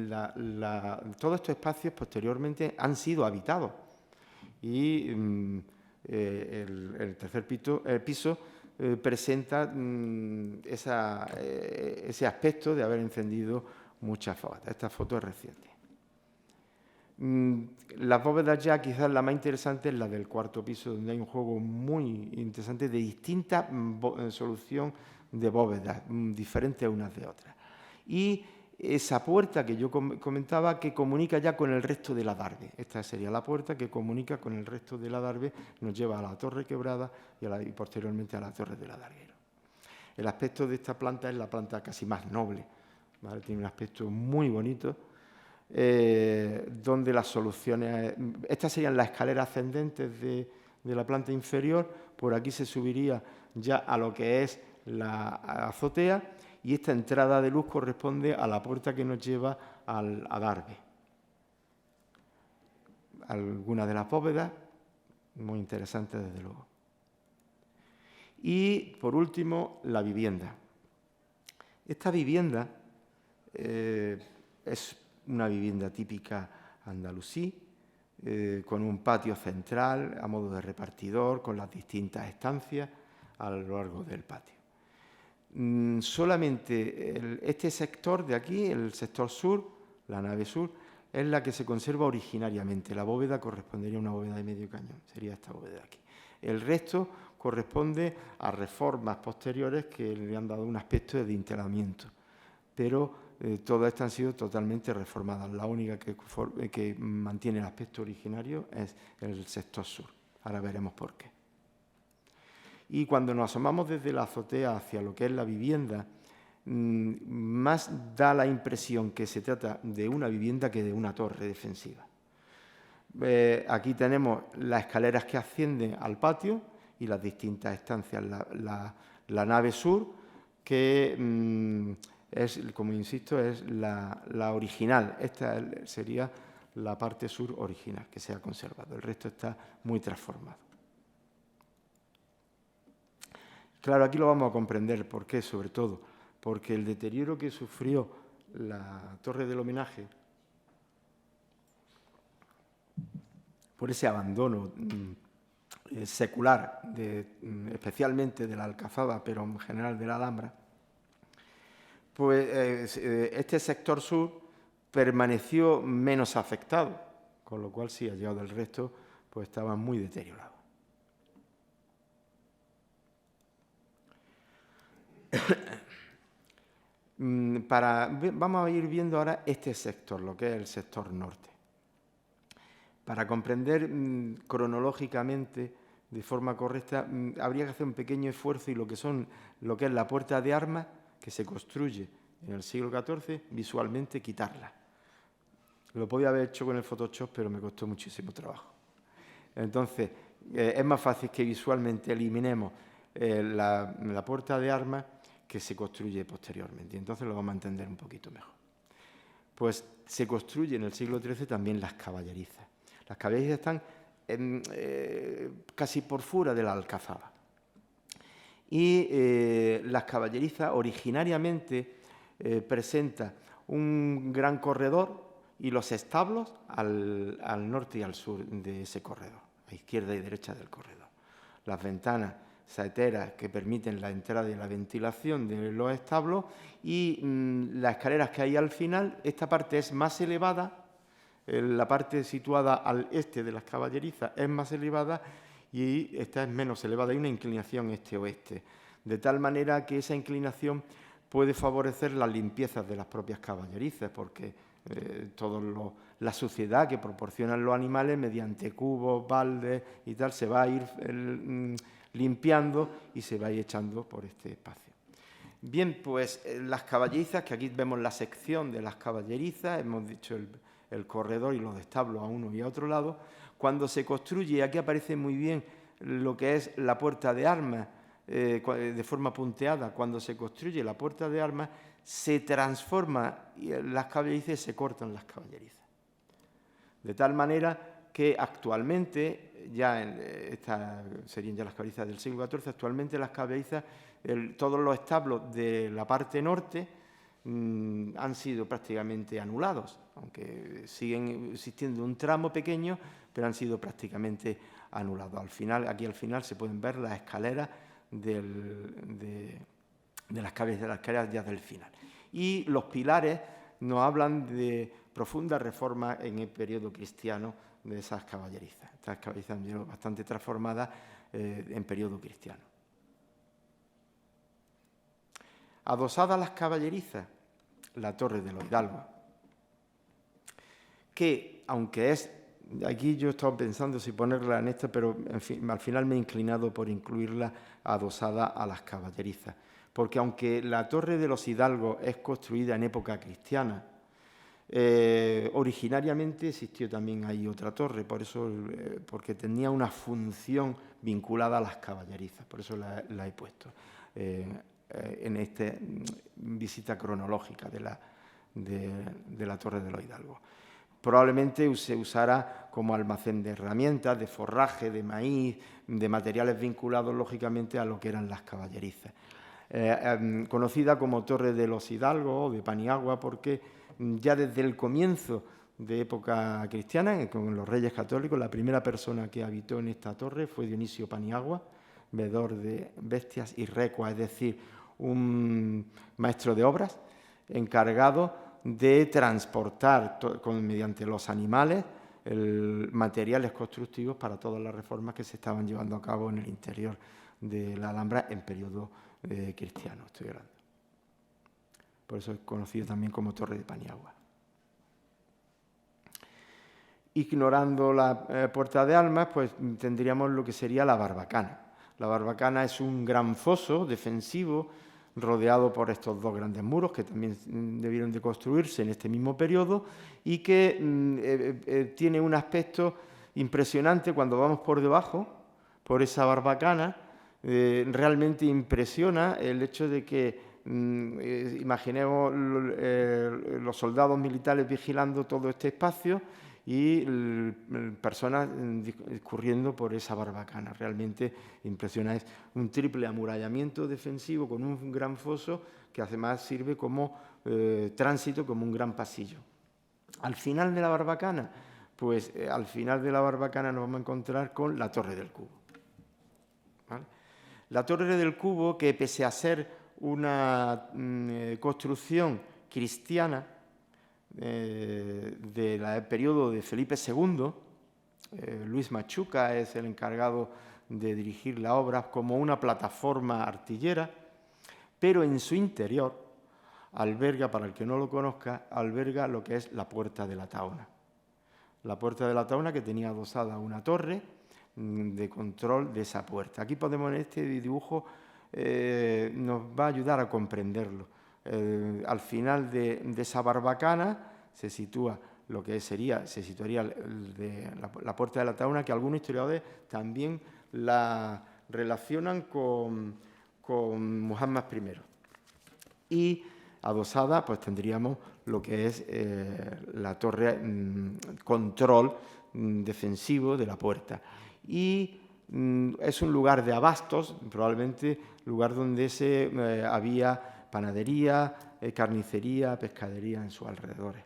todos estos espacios posteriormente han sido habitados, y el tercer piso presenta ese aspecto de haber encendido muchas fogatas. Esta foto es reciente. Las bóvedas ya, quizás la más interesante es la del cuarto piso, donde hay un juego muy interesante de distinta solución de bóvedas, diferentes unas de otras. Y esa puerta que yo comentaba que comunica ya con el resto del adarve. Esta sería la puerta que comunica con el resto del adarve, nos lleva a la torre quebrada y posteriormente a la torre del adarguero. El aspecto de esta planta es la planta casi más noble, ¿vale? Tiene un aspecto muy bonito, donde las soluciones... Estas serían las escaleras ascendentes de la planta inferior, por aquí se subiría ya a lo que es la azotea, y esta entrada de luz corresponde a la puerta que nos lleva al adarve. Algunas de las bóvedas, muy interesantes desde luego. Y, por último, la vivienda. Esta vivienda es una vivienda típica andalusí, con un patio central a modo de repartidor, con las distintas estancias a lo largo del patio. Solamente este sector de aquí, el sector sur, la nave sur, es la que se conserva originariamente. La bóveda correspondería a una bóveda de medio cañón, sería esta bóveda de aquí. El resto corresponde a reformas posteriores que le han dado un aspecto de dintelamiento, pero todas estas han sido totalmente reformadas. La única que mantiene el aspecto originario es el sector sur. Ahora veremos por qué. Y cuando nos asomamos desde la azotea hacia lo que es la vivienda, más da la impresión que se trata de una vivienda que de una torre defensiva. Aquí tenemos las escaleras que ascienden al patio y las distintas estancias. La nave sur, que es, como insisto, es la original. Esta sería la parte sur original que se ha conservado. El resto está muy transformado. Claro, aquí lo vamos a comprender. ¿Por qué? Sobre todo, porque el deterioro que sufrió la torre del homenaje por ese abandono secular, especialmente de la Alcazaba, pero en general de la Alhambra, pues este sector sur permaneció menos afectado, con lo cual sí, al llegado del resto, pues estaba muy deteriorado. Vamos a ir viendo ahora este sector, lo que es el sector norte. Para comprender cronológicamente, de forma correcta, habría que hacer un pequeño esfuerzo y lo que es la puerta de armas, que se construye en el siglo XIV, visualmente quitarla. Lo podía haber hecho con el Photoshop, pero me costó muchísimo trabajo. Entonces, es más fácil que visualmente eliminemos la puerta de armas que se construye posteriormente. Y entonces lo vamos a entender un poquito mejor. Pues se construye en el siglo XIII también las caballerizas. Las caballerizas están casi por fuera de la Alcazaba. Y las caballerizas originariamente presentan un gran corredor y los establos al norte y al sur de ese corredor, a izquierda y derecha del corredor. Las ventanas saeteras que permiten la entrada y la ventilación de los establos y las escaleras que hay al final. Esta parte es más elevada, la parte situada al este de las caballerizas es más elevada y esta es menos elevada. Hay una inclinación este-oeste, de tal manera que esa inclinación puede favorecer las limpiezas de las propias caballerizas, porque toda la suciedad que proporcionan los animales mediante cubos, baldes y tal, se va a ir limpiando y se va a ir echando por este espacio. Bien, pues las caballerizas, que aquí vemos la sección de las caballerizas, hemos dicho el corredor y los establos a uno y a otro lado. Cuando se construye, aquí aparece muy bien lo que es la puerta de armas, de forma punteada. Cuando se construye la puerta de armas, se transforma las caballerizas y se cortan las caballerizas. De tal manera que actualmente, estas serían ya las caballerizas del siglo XIV, actualmente las caballerizas, todos los establos de la parte norte han sido prácticamente anulados, aunque siguen existiendo un tramo pequeño, pero han sido prácticamente anulados. Aquí al final se pueden ver las escaleras de las escaleras ya del final. Y los pilares nos hablan de profundas reformas en el periodo cristiano de esas caballerizas. Estas caballerizas han sido bastante transformadas en periodo cristiano. Adosadas las caballerizas, la Torre de los Hidalgos, que aunque es, aquí yo he estado pensando si ponerla en esta, pero en fin, al final me he inclinado por incluirla adosada a las caballerizas, porque aunque la Torre de los Hidalgos es construida en época cristiana, originariamente existió también ahí otra torre, por eso, porque tenía una función vinculada a las caballerizas, por eso la he puesto en esta visita cronológica de la Torre de los Hidalgos. Probablemente se usara como almacén de herramientas, de forraje, de maíz, de materiales vinculados lógicamente a lo que eran las caballerizas. Conocida como Torre de los Hidalgos o de Paniagua porque ya desde el comienzo de época cristiana, con los reyes católicos, la primera persona que habitó en esta torre fue Dionisio Paniagua, veedor de bestias y recua, es decir, un maestro de obras encargado de transportar mediante los animales materiales constructivos para todas las reformas que se estaban llevando a cabo en el interior de la Alhambra en periodo cristiano, estoy hablando. Por eso es conocido también como Torre de Paniagua. Ignorando la Puerta de Armas, pues tendríamos lo que sería la Barbacana. La Barbacana es un gran foso defensivo rodeado por estos dos grandes muros que también debieron de construirse en este mismo periodo y que tiene un aspecto impresionante cuando vamos por debajo, por esa Barbacana. Realmente impresiona el hecho de que imaginemos los soldados militares vigilando todo este espacio y personas discurriendo por esa Barbacana. Realmente impresiona. Es un triple amurallamiento defensivo con un gran foso que además sirve como tránsito, como un gran pasillo. Al final de la Barbacana, pues al final de la Barbacana nos vamos a encontrar con la Torre del Cubo. ¿Vale? La Torre del Cubo, que pese a ser una construcción cristiana del periodo de Felipe II, Luis Machuca es el encargado de dirigir la obra como una plataforma artillera, pero en su interior alberga, para el que no lo conozca, alberga lo que es la Puerta de la Taona. La Puerta de la Taona, que tenía adosada una torre de control de esa puerta. Aquí podemos, en este dibujo, nos va a ayudar a comprenderlo. Al final de esa Barbacana se sitúa lo que se situaría la Puerta de la Taona, que algunos historiadores también la relacionan con Muhammad I. Y adosada, pues tendríamos lo que es la torre control defensivo de la puerta. Y es un lugar de abastos, probablemente lugar donde había panadería, carnicería, pescadería en sus alrededores.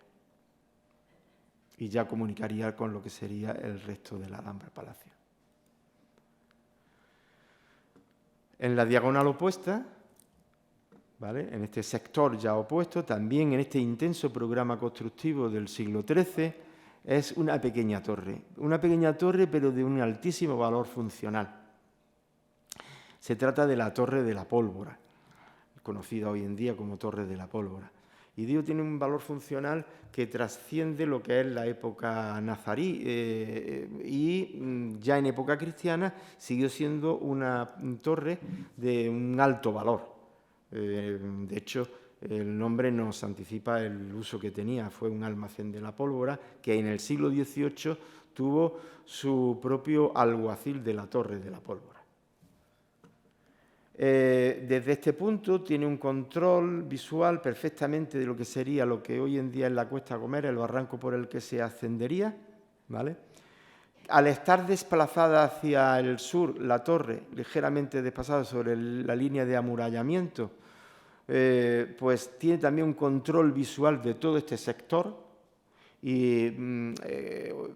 Y ya comunicaría con lo que sería el resto de la Alhambra Palacio. En la diagonal opuesta, ¿vale?, en este sector ya opuesto, también en este intenso programa constructivo del siglo XIII, es una pequeña torre pero de un altísimo valor funcional. Se trata de la Torre de la Pólvora, conocida hoy en día como Torre de la Pólvora. Y digo, tiene un valor funcional que trasciende lo que es la época nazarí y ya en época cristiana siguió siendo una torre de un alto valor. De hecho, el nombre nos anticipa el uso que tenía. Fue un almacén de la pólvora que en el siglo XVIII tuvo su propio alguacil de la Torre de la Pólvora. Desde este punto tiene un control visual perfectamente de lo que sería lo que hoy en día es la Cuesta Gomera, el barranco por el que se ascendería, ¿vale? Al estar desplazada hacia el sur, la torre, ligeramente desplazada sobre la línea de amurallamiento, pues tiene también un control visual de todo este sector y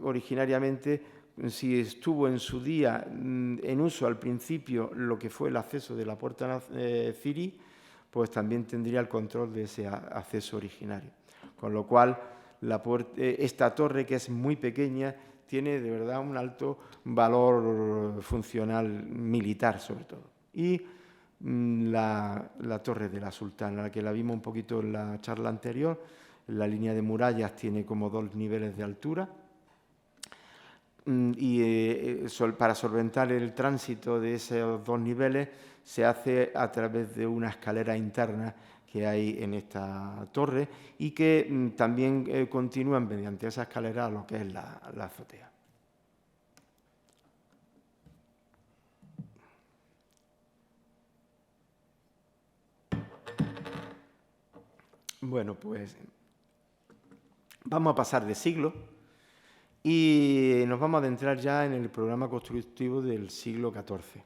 originariamente, si estuvo en su día en uso al principio lo que fue el acceso de la Puerta Cirí, pues también tendría el control de ese acceso originario. con lo cual esta torre, que es muy pequeña, tiene de verdad un alto valor funcional militar, sobre todo. Y la Torre de la Sultana, la que la vimos un poquito en la charla anterior, la línea de murallas tiene como 2 niveles de altura y para solventar el tránsito de esos 2 niveles se hace a través de una escalera interna que hay en esta torre y que también continúan mediante esa escalera a lo que es la azotea. Bueno, pues vamos a pasar de siglo y nos vamos a adentrar ya en el programa constructivo del siglo XIV.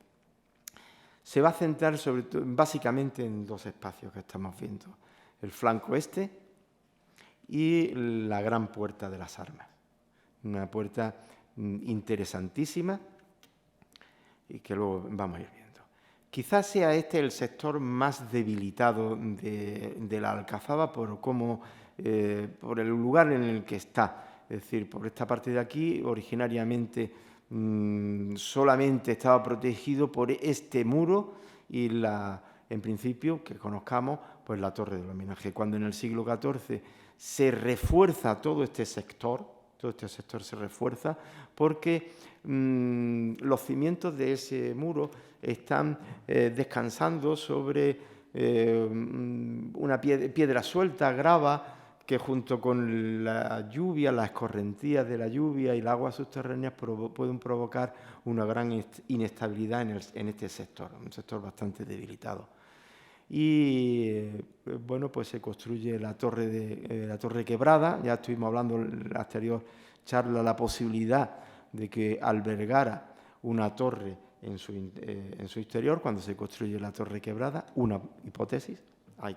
Se va a centrar básicamente en 2 espacios que estamos viendo, el flanco este y la gran puerta de las armas. Una puerta interesantísima y que luego vamos a ir viendo. Quizás sea este el sector más debilitado de la Alcazaba por el lugar en el que está. Es decir, por esta parte de aquí, originariamente solamente estaba protegido por este muro y en principio, que conozcamos, pues la Torre del Homenaje. Cuando en el siglo XIV se refuerza todo este sector se refuerza porque los cimientos de ese muro están descansando sobre una piedra suelta, grava, que junto con la lluvia, las escorrentías de la lluvia y las aguas subterráneas pueden provocar una gran inestabilidad en este sector, un sector bastante debilitado. Y bueno, pues se construye la torre quebrada. Ya estuvimos hablando en la anterior charla la posibilidad de que albergara una torre en su interior cuando se construye la torre quebrada, una hipótesis. Hay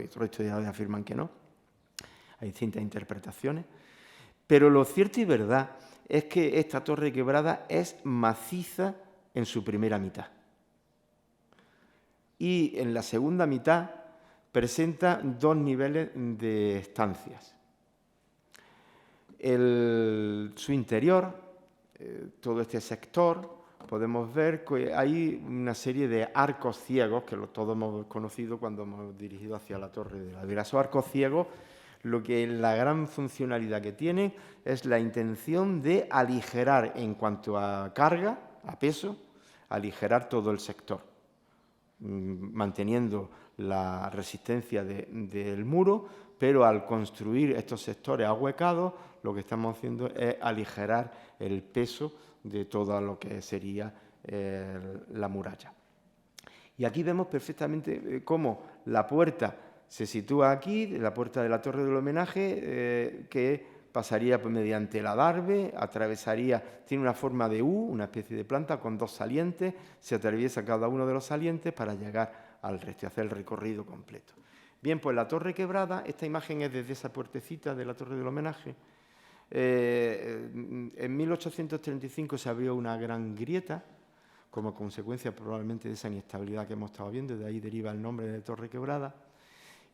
otros historiadores afirman que no. Hay distintas interpretaciones. Pero lo cierto y verdad es que esta torre quebrada es maciza en su primera mitad. Y en la segunda mitad presenta 2 niveles de estancias. Su interior, todo este sector, podemos ver que hay una serie de arcos ciegos, que todos hemos conocido cuando hemos dirigido hacia la Torre de la Vega. Esos arcos ciegos, la gran funcionalidad que tienen es la intención de aligerar en cuanto a carga, a peso, aligerar todo el sector, manteniendo la resistencia del muro, pero al construir estos sectores ahuecados, lo que estamos haciendo es aligerar el peso de todo lo que sería la muralla. Y aquí vemos perfectamente cómo la puerta se sitúa aquí, la puerta de la Torre del Homenaje, que pasaría mediante el adarve, tiene una forma de U, una especie de planta con 2 salientes, se atraviesa cada uno de los salientes para llegar al resto y hacer el recorrido completo. Bien, pues la torre quebrada, esta imagen es desde esa puertecita de la Torre del Homenaje. En 1835 se abrió una gran grieta, como consecuencia probablemente de esa inestabilidad que hemos estado viendo, de ahí deriva el nombre de Torre Quebrada.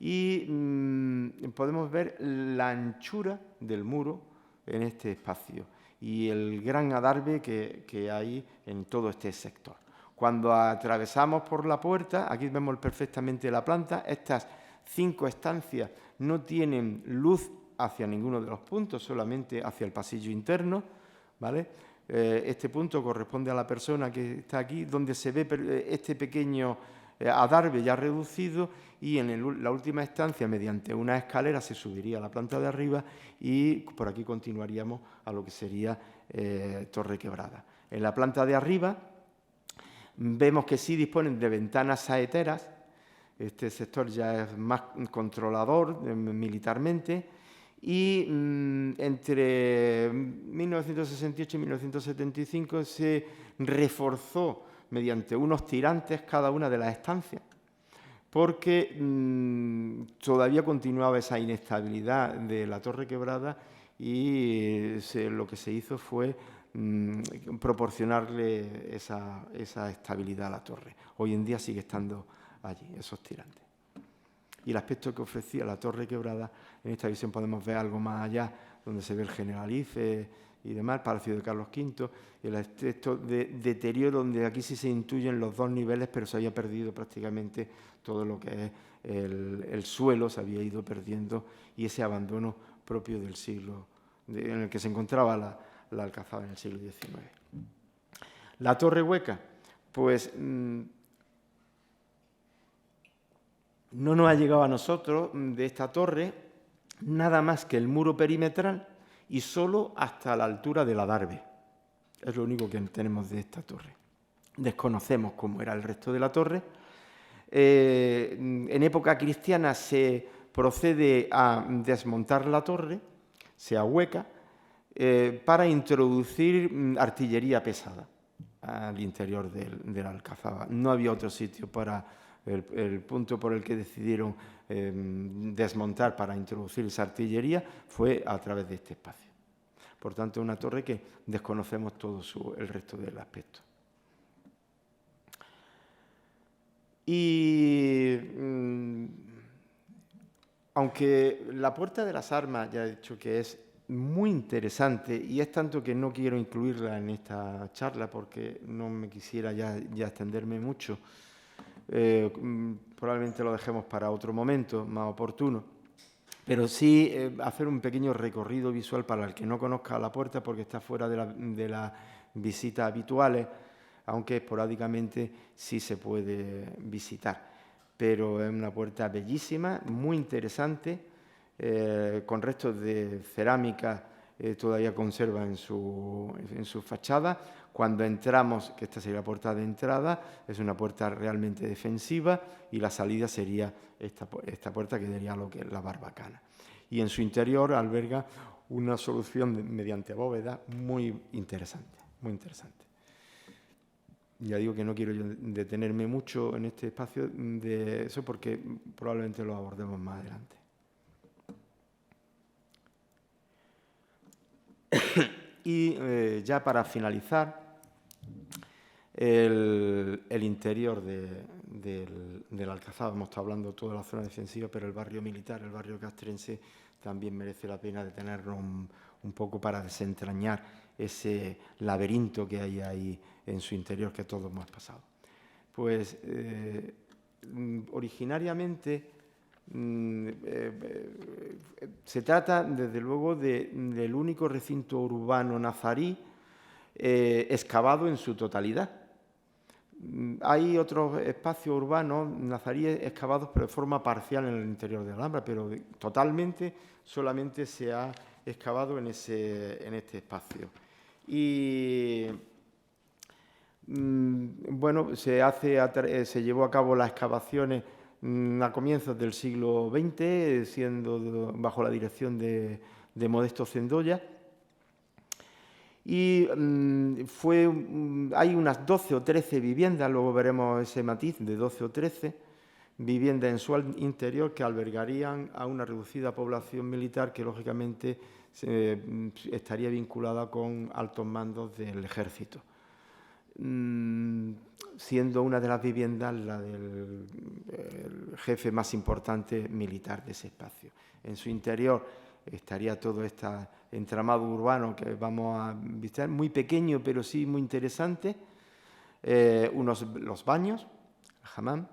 Y podemos ver la anchura del muro en este espacio y el gran adarve que hay en todo este sector. Cuando atravesamos por la puerta, aquí vemos perfectamente la planta, estas 5 estancias no tienen luz hacia ninguno de los puntos, solamente hacia el pasillo interno, ¿vale? Este punto corresponde a la persona que está aquí, donde se ve este pequeño adarve ya reducido, y en la última estancia, mediante una escalera, se subiría a la planta de arriba y por aquí continuaríamos a lo que sería Torre Quebrada. En la planta de arriba vemos que sí disponen de ventanas saeteras. Este sector ya es más controlador militarmente, y entre 1968 y 1975 se reforzó mediante unos tirantes cada una de las estancias, porque todavía continuaba esa inestabilidad de la Torre Quebrada, y lo que se hizo fue proporcionarle esa estabilidad a la torre. Hoy en día sigue estando allí, esos tirantes. y el aspecto que ofrecía la Torre Quebrada. En esta visión podemos ver algo más allá, donde se ve el Generalife y demás, el Palacio de Carlos V, el aspecto de deterioro, donde aquí sí se intuyen los dos niveles, pero se había perdido prácticamente todo lo que es el suelo, se había ido perdiendo, y ese abandono propio del siglo, en el que se encontraba la Alcazaba en el siglo XIX. La Torre Hueca, pues no nos ha llegado a nosotros de esta torre nada más que el muro perimetral y solo hasta la altura del adarve. Es lo único que tenemos de esta torre. Desconocemos cómo era el resto de la torre. En época cristiana se procede a desmontar la torre, se ahueca, para introducir artillería pesada al interior de la Alcazaba. No había otro sitio para el punto por el que decidieron desmontar para introducir esa artillería fue a través de este espacio. Por tanto, es una torre que desconocemos todo el resto del aspecto. Y aunque la Puerta de las Armas, ya he dicho que es muy interesante, y es tanto que no quiero incluirla en esta charla porque no me quisiera ya extenderme mucho, probablemente lo dejemos para otro momento más oportuno, pero sí hacer un pequeño recorrido visual para el que no conozca la puerta, porque está fuera de las visitas habituales, aunque esporádicamente sí se puede visitar. Pero es una puerta bellísima, muy interesante, con restos de cerámica todavía conserva en su fachada. Cuando entramos, que esta sería la puerta de entrada, es una puerta realmente defensiva, y la salida sería esta puerta, que sería lo que es la barbacana. Y en su interior alberga una solución mediante bóveda muy interesante, muy interesante. Ya digo que no quiero yo detenerme mucho en este espacio de eso, porque probablemente lo abordemos más adelante. Y ya para finalizar, el interior de la Alcazaba. Hemos estado hablando de toda la zona defensiva, pero el barrio militar, el barrio castrense, también merece la pena detenernos un poco para desentrañar ese laberinto que hay ahí en su interior, que todos hemos pasado. Pues originariamente se trata, desde luego, del único recinto urbano nazarí excavado en su totalidad. Hay otros espacios urbanos nazaríes excavados, pero de forma parcial en el interior de la Alhambra, pero totalmente solamente se ha excavado en este espacio. Y bueno, se llevó a cabo las excavaciones a comienzos del siglo XX, siendo bajo la dirección de Modesto Cendolla. Y hay unas 12 o 13 viviendas, luego veremos ese matiz de 12 o 13 viviendas en su interior, que albergarían a una reducida población militar que, lógicamente, estaría vinculada con altos mandos del ejército, siendo una de las viviendas la del jefe más importante militar de ese espacio. En su interior estaría todo este entramado urbano que vamos a visitar, muy pequeño pero sí muy interesante, los baños, el hammam,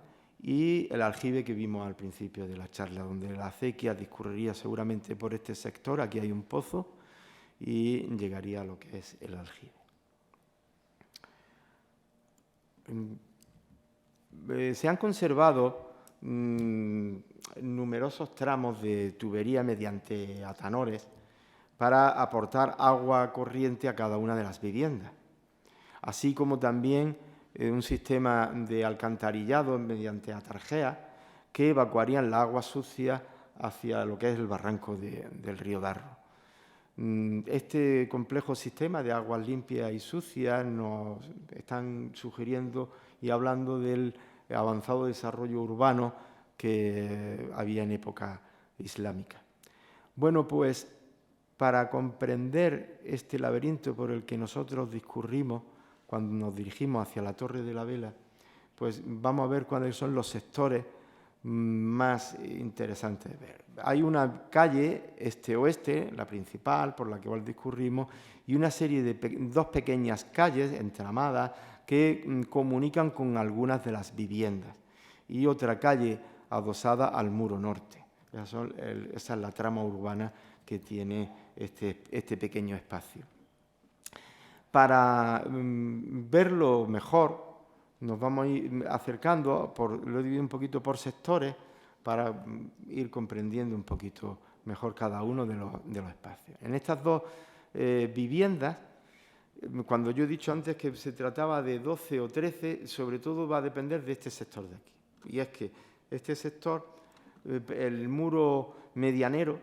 y el aljibe que vimos al principio de la charla, donde la acequia discurriría seguramente por este sector. Aquí hay un pozo y llegaría a lo que es el aljibe. Se han conservado numerosos tramos de tubería mediante atanores para aportar agua corriente a cada una de las viviendas, así como también un sistema de alcantarillado mediante atarjeas que evacuarían la agua sucia hacia lo que es el barranco del río Darro. Este complejo sistema de aguas limpias y sucias nos están sugiriendo y hablando del avanzado desarrollo urbano que había en época islámica. Bueno, pues para comprender este laberinto por el que nosotros discurrimos cuando nos dirigimos hacia la Torre de la Vela, pues vamos a ver cuáles son los sectores más interesante de ver. Hay una calle este-oeste, la principal, por la que igual discurrimos, y una serie de dos pequeñas calles entramadas que comunican con algunas de las viviendas, y otra calle adosada al muro norte. Esa es la trama urbana que tiene este pequeño espacio. Para verlo mejor, nos vamos a ir acercando, lo he dividido un poquito por sectores, para ir comprendiendo un poquito mejor cada uno de los espacios. En estas dos viviendas, cuando yo he dicho antes que se trataba de 12 o 13, sobre todo va a depender de este sector de aquí. Y es que este sector, el muro medianero,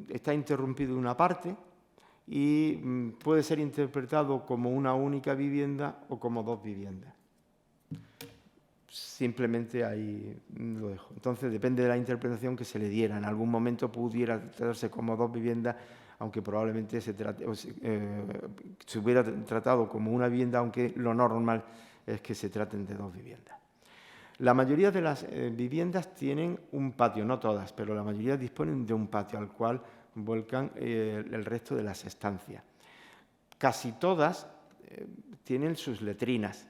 está interrumpido en una parte y puede ser interpretado como una única vivienda o como dos viviendas. Simplemente ahí lo dejo. Entonces, depende de la interpretación que se le diera. En algún momento pudiera tratarse como dos viviendas, aunque probablemente se hubiera tratado como una vivienda, aunque lo normal es que se traten de dos viviendas. La mayoría de las viviendas tienen un patio, no todas, pero la mayoría disponen de un patio al cual vuelcan el resto de las estancias. Casi todas tienen sus letrinas,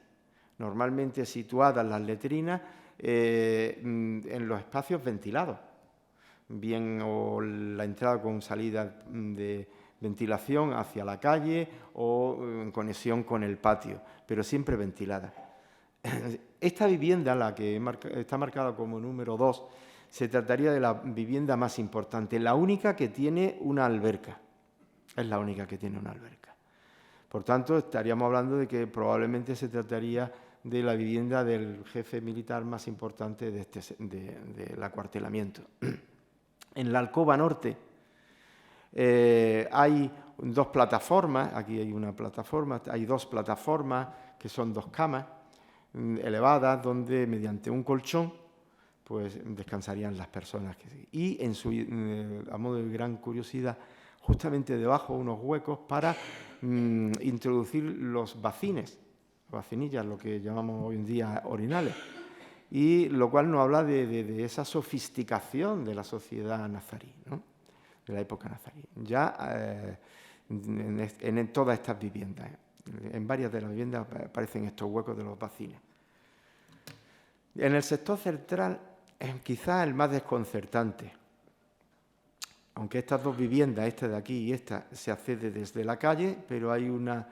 normalmente situadas las letrinas en los espacios ventilados, bien o la entrada con salida de ventilación hacia la calle o en conexión con el patio, pero siempre ventilada. Esta vivienda, la que está marcada como número 2, se trataría de la vivienda más importante, la única que tiene una alberca. Es la única que tiene una alberca. Por tanto, estaríamos hablando de que probablemente se trataría de la vivienda del jefe militar más importante del acuartelamiento. En la alcoba norte hay dos plataformas, aquí hay una plataforma, hay dos plataformas que son dos camas elevadas donde mediante un colchón pues descansarían las personas. Y a modo de gran curiosidad, justamente debajo unos huecos para introducir los bacines, vacinillas, lo que llamamos hoy en día orinales, y lo cual nos habla de esa sofisticación de la sociedad nazarí, ¿no? De la época nazarí. Ya en todas estas viviendas, en varias de las viviendas aparecen estos huecos de los bacines. En el sector central, quizás el más desconcertante, aunque estas dos viviendas, esta de aquí y esta, se accede desde la calle, pero hay una,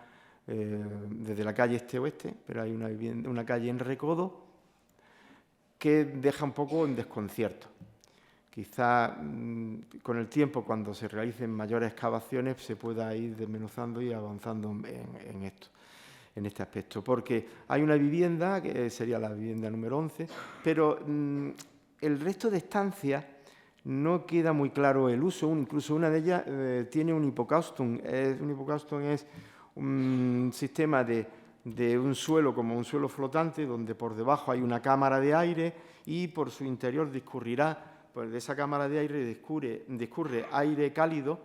desde la calle este-oeste, pero hay una calle en recodo que deja un poco en desconcierto. Quizá con el tiempo, cuando se realicen mayores excavaciones, se pueda ir desmenuzando y avanzando en esto, en este aspecto. Porque hay una vivienda, que sería la vivienda número 11, pero el resto de estancias no queda muy claro el uso. Incluso una de ellas tiene un hipocaustum. Un hipocaustum es un sistema de un suelo, como un suelo flotante, donde por debajo hay una cámara de aire y por su interior discurrirá, pues de esa cámara de aire discurre aire cálido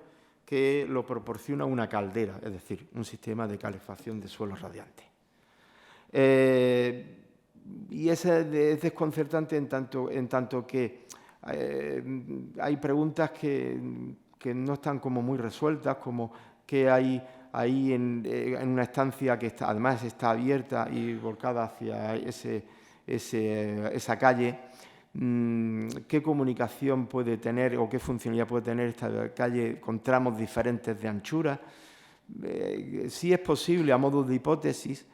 que lo proporciona una caldera, es decir, un sistema de calefacción de suelos radiantes. Y ese es desconcertante en tanto que hay preguntas que no están como muy resueltas, como qué hay ahí en una estancia que además está abierta y volcada hacia esa calle. ¿Qué comunicación puede tener o qué funcionalidad puede tener esta calle con tramos diferentes de anchura? Sí es posible, a modo de hipótesis,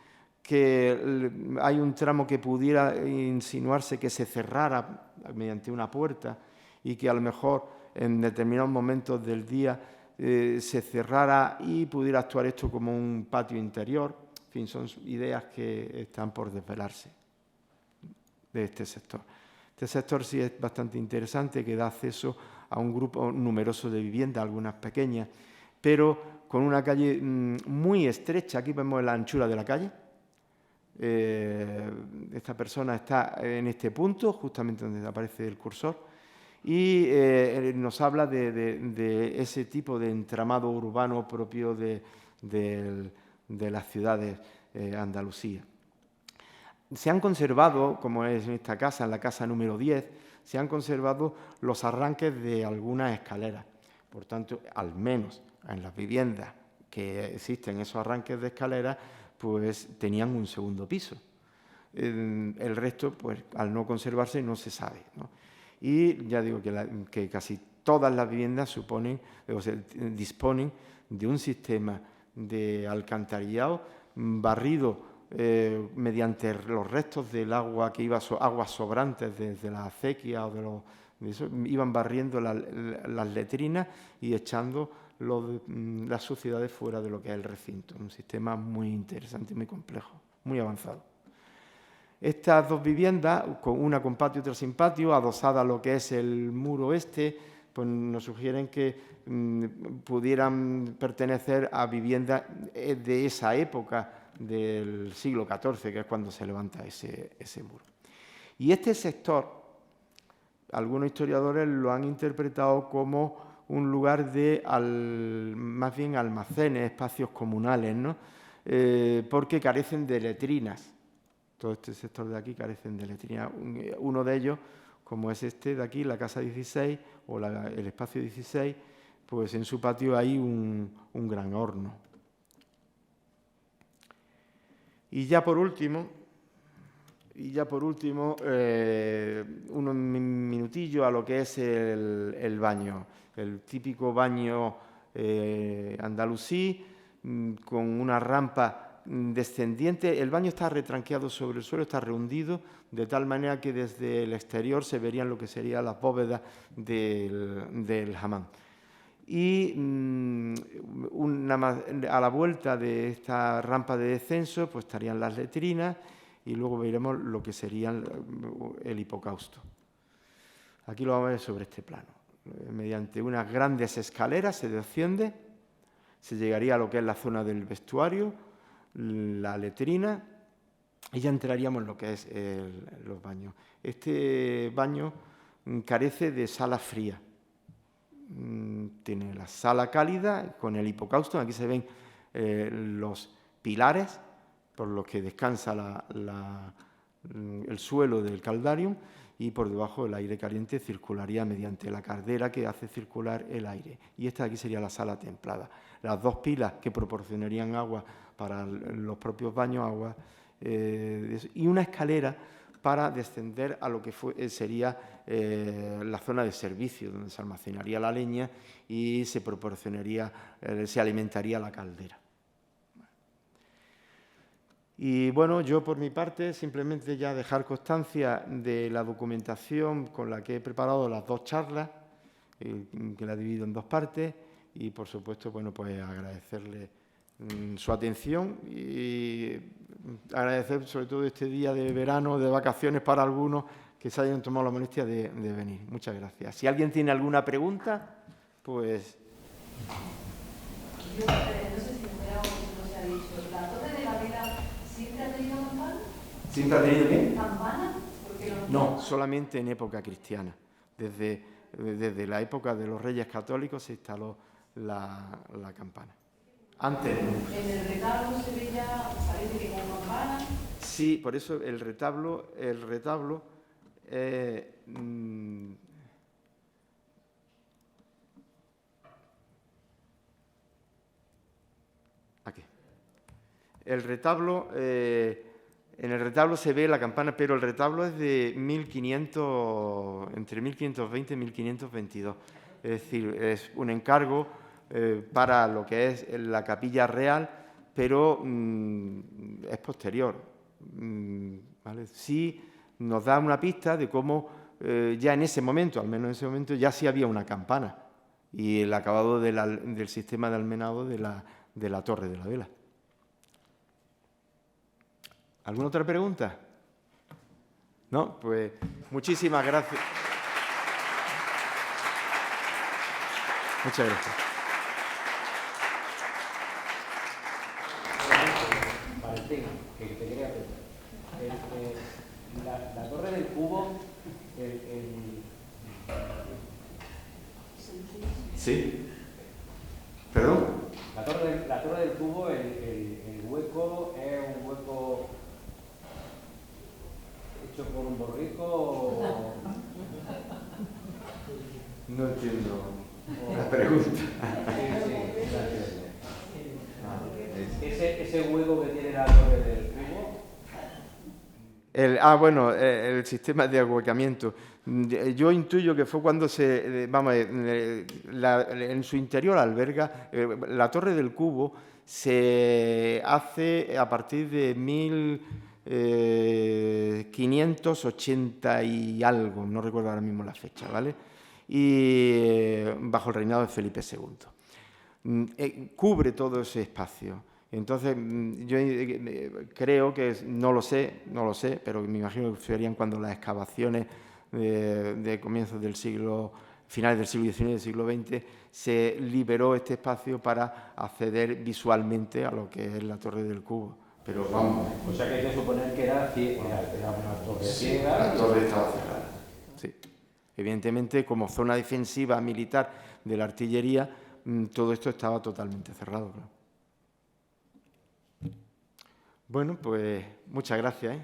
que hay un tramo que pudiera insinuarse que se cerrara mediante una puerta y que a lo mejor en determinados momentos del día se cerrara y pudiera actuar esto como un patio interior. En fin, son ideas que están por desvelarse de este sector. Este sector sí es bastante interesante, que da acceso a un grupo numeroso de viviendas, algunas pequeñas, pero con una calle muy estrecha. Aquí vemos la anchura de la calle. Esta persona está en este punto, justamente donde aparece el cursor, y nos habla de ese tipo de entramado urbano propio de las ciudades Andalusía. Se han conservado, como es en esta casa, en la casa número 10, se han conservado los arranques de algunas escaleras. Por tanto, al menos en las viviendas que existen esos arranques de escaleras, pues tenían un segundo piso. El resto, pues al no conservarse, no se sabe, ¿no? Y ya digo que casi todas las viviendas disponen de un sistema de alcantarillado barrido mediante los restos del agua que iba, aguas sobrantes desde la acequia o de eso, iban barriendo las letrinas y echando las suciedades fuera de lo que es el recinto. Un sistema muy interesante, muy complejo, muy avanzado. Estas dos viviendas, una con patio y otra sin patio, adosada a lo que es el muro este, pues nos sugieren que pudieran pertenecer a viviendas de esa época del siglo XIV, que es cuando se levanta ese muro. Y este sector, algunos historiadores lo han interpretado como un lugar de, más bien, almacenes, espacios comunales, ¿no? Porque carecen de letrinas. Todo este sector de aquí carecen de letrinas. Uno de ellos, como es este de aquí, la casa 16 o el espacio 16, pues en su patio hay un gran horno. Y ya por último, unos minutillos a lo que es el baño, el típico baño andalusí, con una rampa descendiente. El baño está retranqueado sobre el suelo, está rehundido, de tal manera que desde el exterior se verían lo que serían las bóvedas del hamam. Y a la vuelta de esta rampa de descenso pues estarían las letrinas y luego veremos lo que sería el hipocausto. Aquí lo vamos a ver sobre este plano. Mediante unas grandes escaleras se desciende, se llegaría a lo que es la zona del vestuario, la letrina, y ya entraríamos en lo que es los baños. Este baño carece de sala fría. Tiene la sala cálida con el hipocausto. Aquí se ven los pilares por los que descansa el suelo del caldarium, y por debajo el aire caliente circularía mediante la caldera que hace circular el aire. Y esta de aquí sería la sala templada. Las dos pilas que proporcionarían agua para los propios baños, y una escalera para descender a lo que sería la zona de servicio, donde se almacenaría la leña y se alimentaría la caldera. Y bueno, yo por mi parte simplemente ya dejar constancia de la documentación con la que he preparado las dos charlas, que la divido en dos partes, y por supuesto, bueno, pues agradecerle su atención y agradecer sobre todo este día de verano, de vacaciones para algunos, que se hayan tomado la molestia de venir. Muchas gracias. Si alguien tiene alguna pregunta, pues... Yo no sé si no se ha dicho, ¿la Torre de la Vela siempre ha tenido campana? ¿Siempre ha tenido qué? ¿Campana? No, solamente en época cristiana. Desde la época de los Reyes Católicos se instaló la campana. Antes. ¿En el retablo se ve ya, parece que con campana? Sí, por eso el retablo aquí. El retablo, en el retablo se ve la campana, pero el retablo es de entre 1520 y 1522. Es decir, es un encargo para lo que es la capilla real, pero es posterior. ¿Vale? Sí nos da una pista de cómo ya en ese momento, al menos en ese momento, ya sí había una campana y el acabado del sistema de almenado de la Torre de la Vela. ¿Alguna otra pregunta? ¿No? Pues muchísimas gracias. Muchas gracias. Que te quería preguntar. La Torre del Cubo, ¿Sí? ¿Perdón? La Torre del Cubo, el hueco es un hueco No entiendo la pregunta. Ese hueco que tiene la torre del cubo. Bueno, el sistema de ahuecamiento. Yo intuyo que fue cuando en su interior alberga, la Torre del Cubo se hace a partir de 1580 y algo, no recuerdo ahora mismo la fecha, ¿vale? Y bajo el reinado de Felipe II. Cubre todo ese espacio. Entonces, yo creo que, no lo sé, pero me imagino que serían cuando las excavaciones de comienzos del siglo, finales del siglo XIX y del siglo XX, se liberó este espacio para acceder visualmente a lo que es la Torre del Cubo. Pero vamos. O sea que hay que suponer que era una torre ciega. La torre estaba cerrada. Sí. Evidentemente, como zona defensiva militar de la artillería, todo esto estaba totalmente cerrado, claro. Bueno, pues muchas gracias, ¿eh?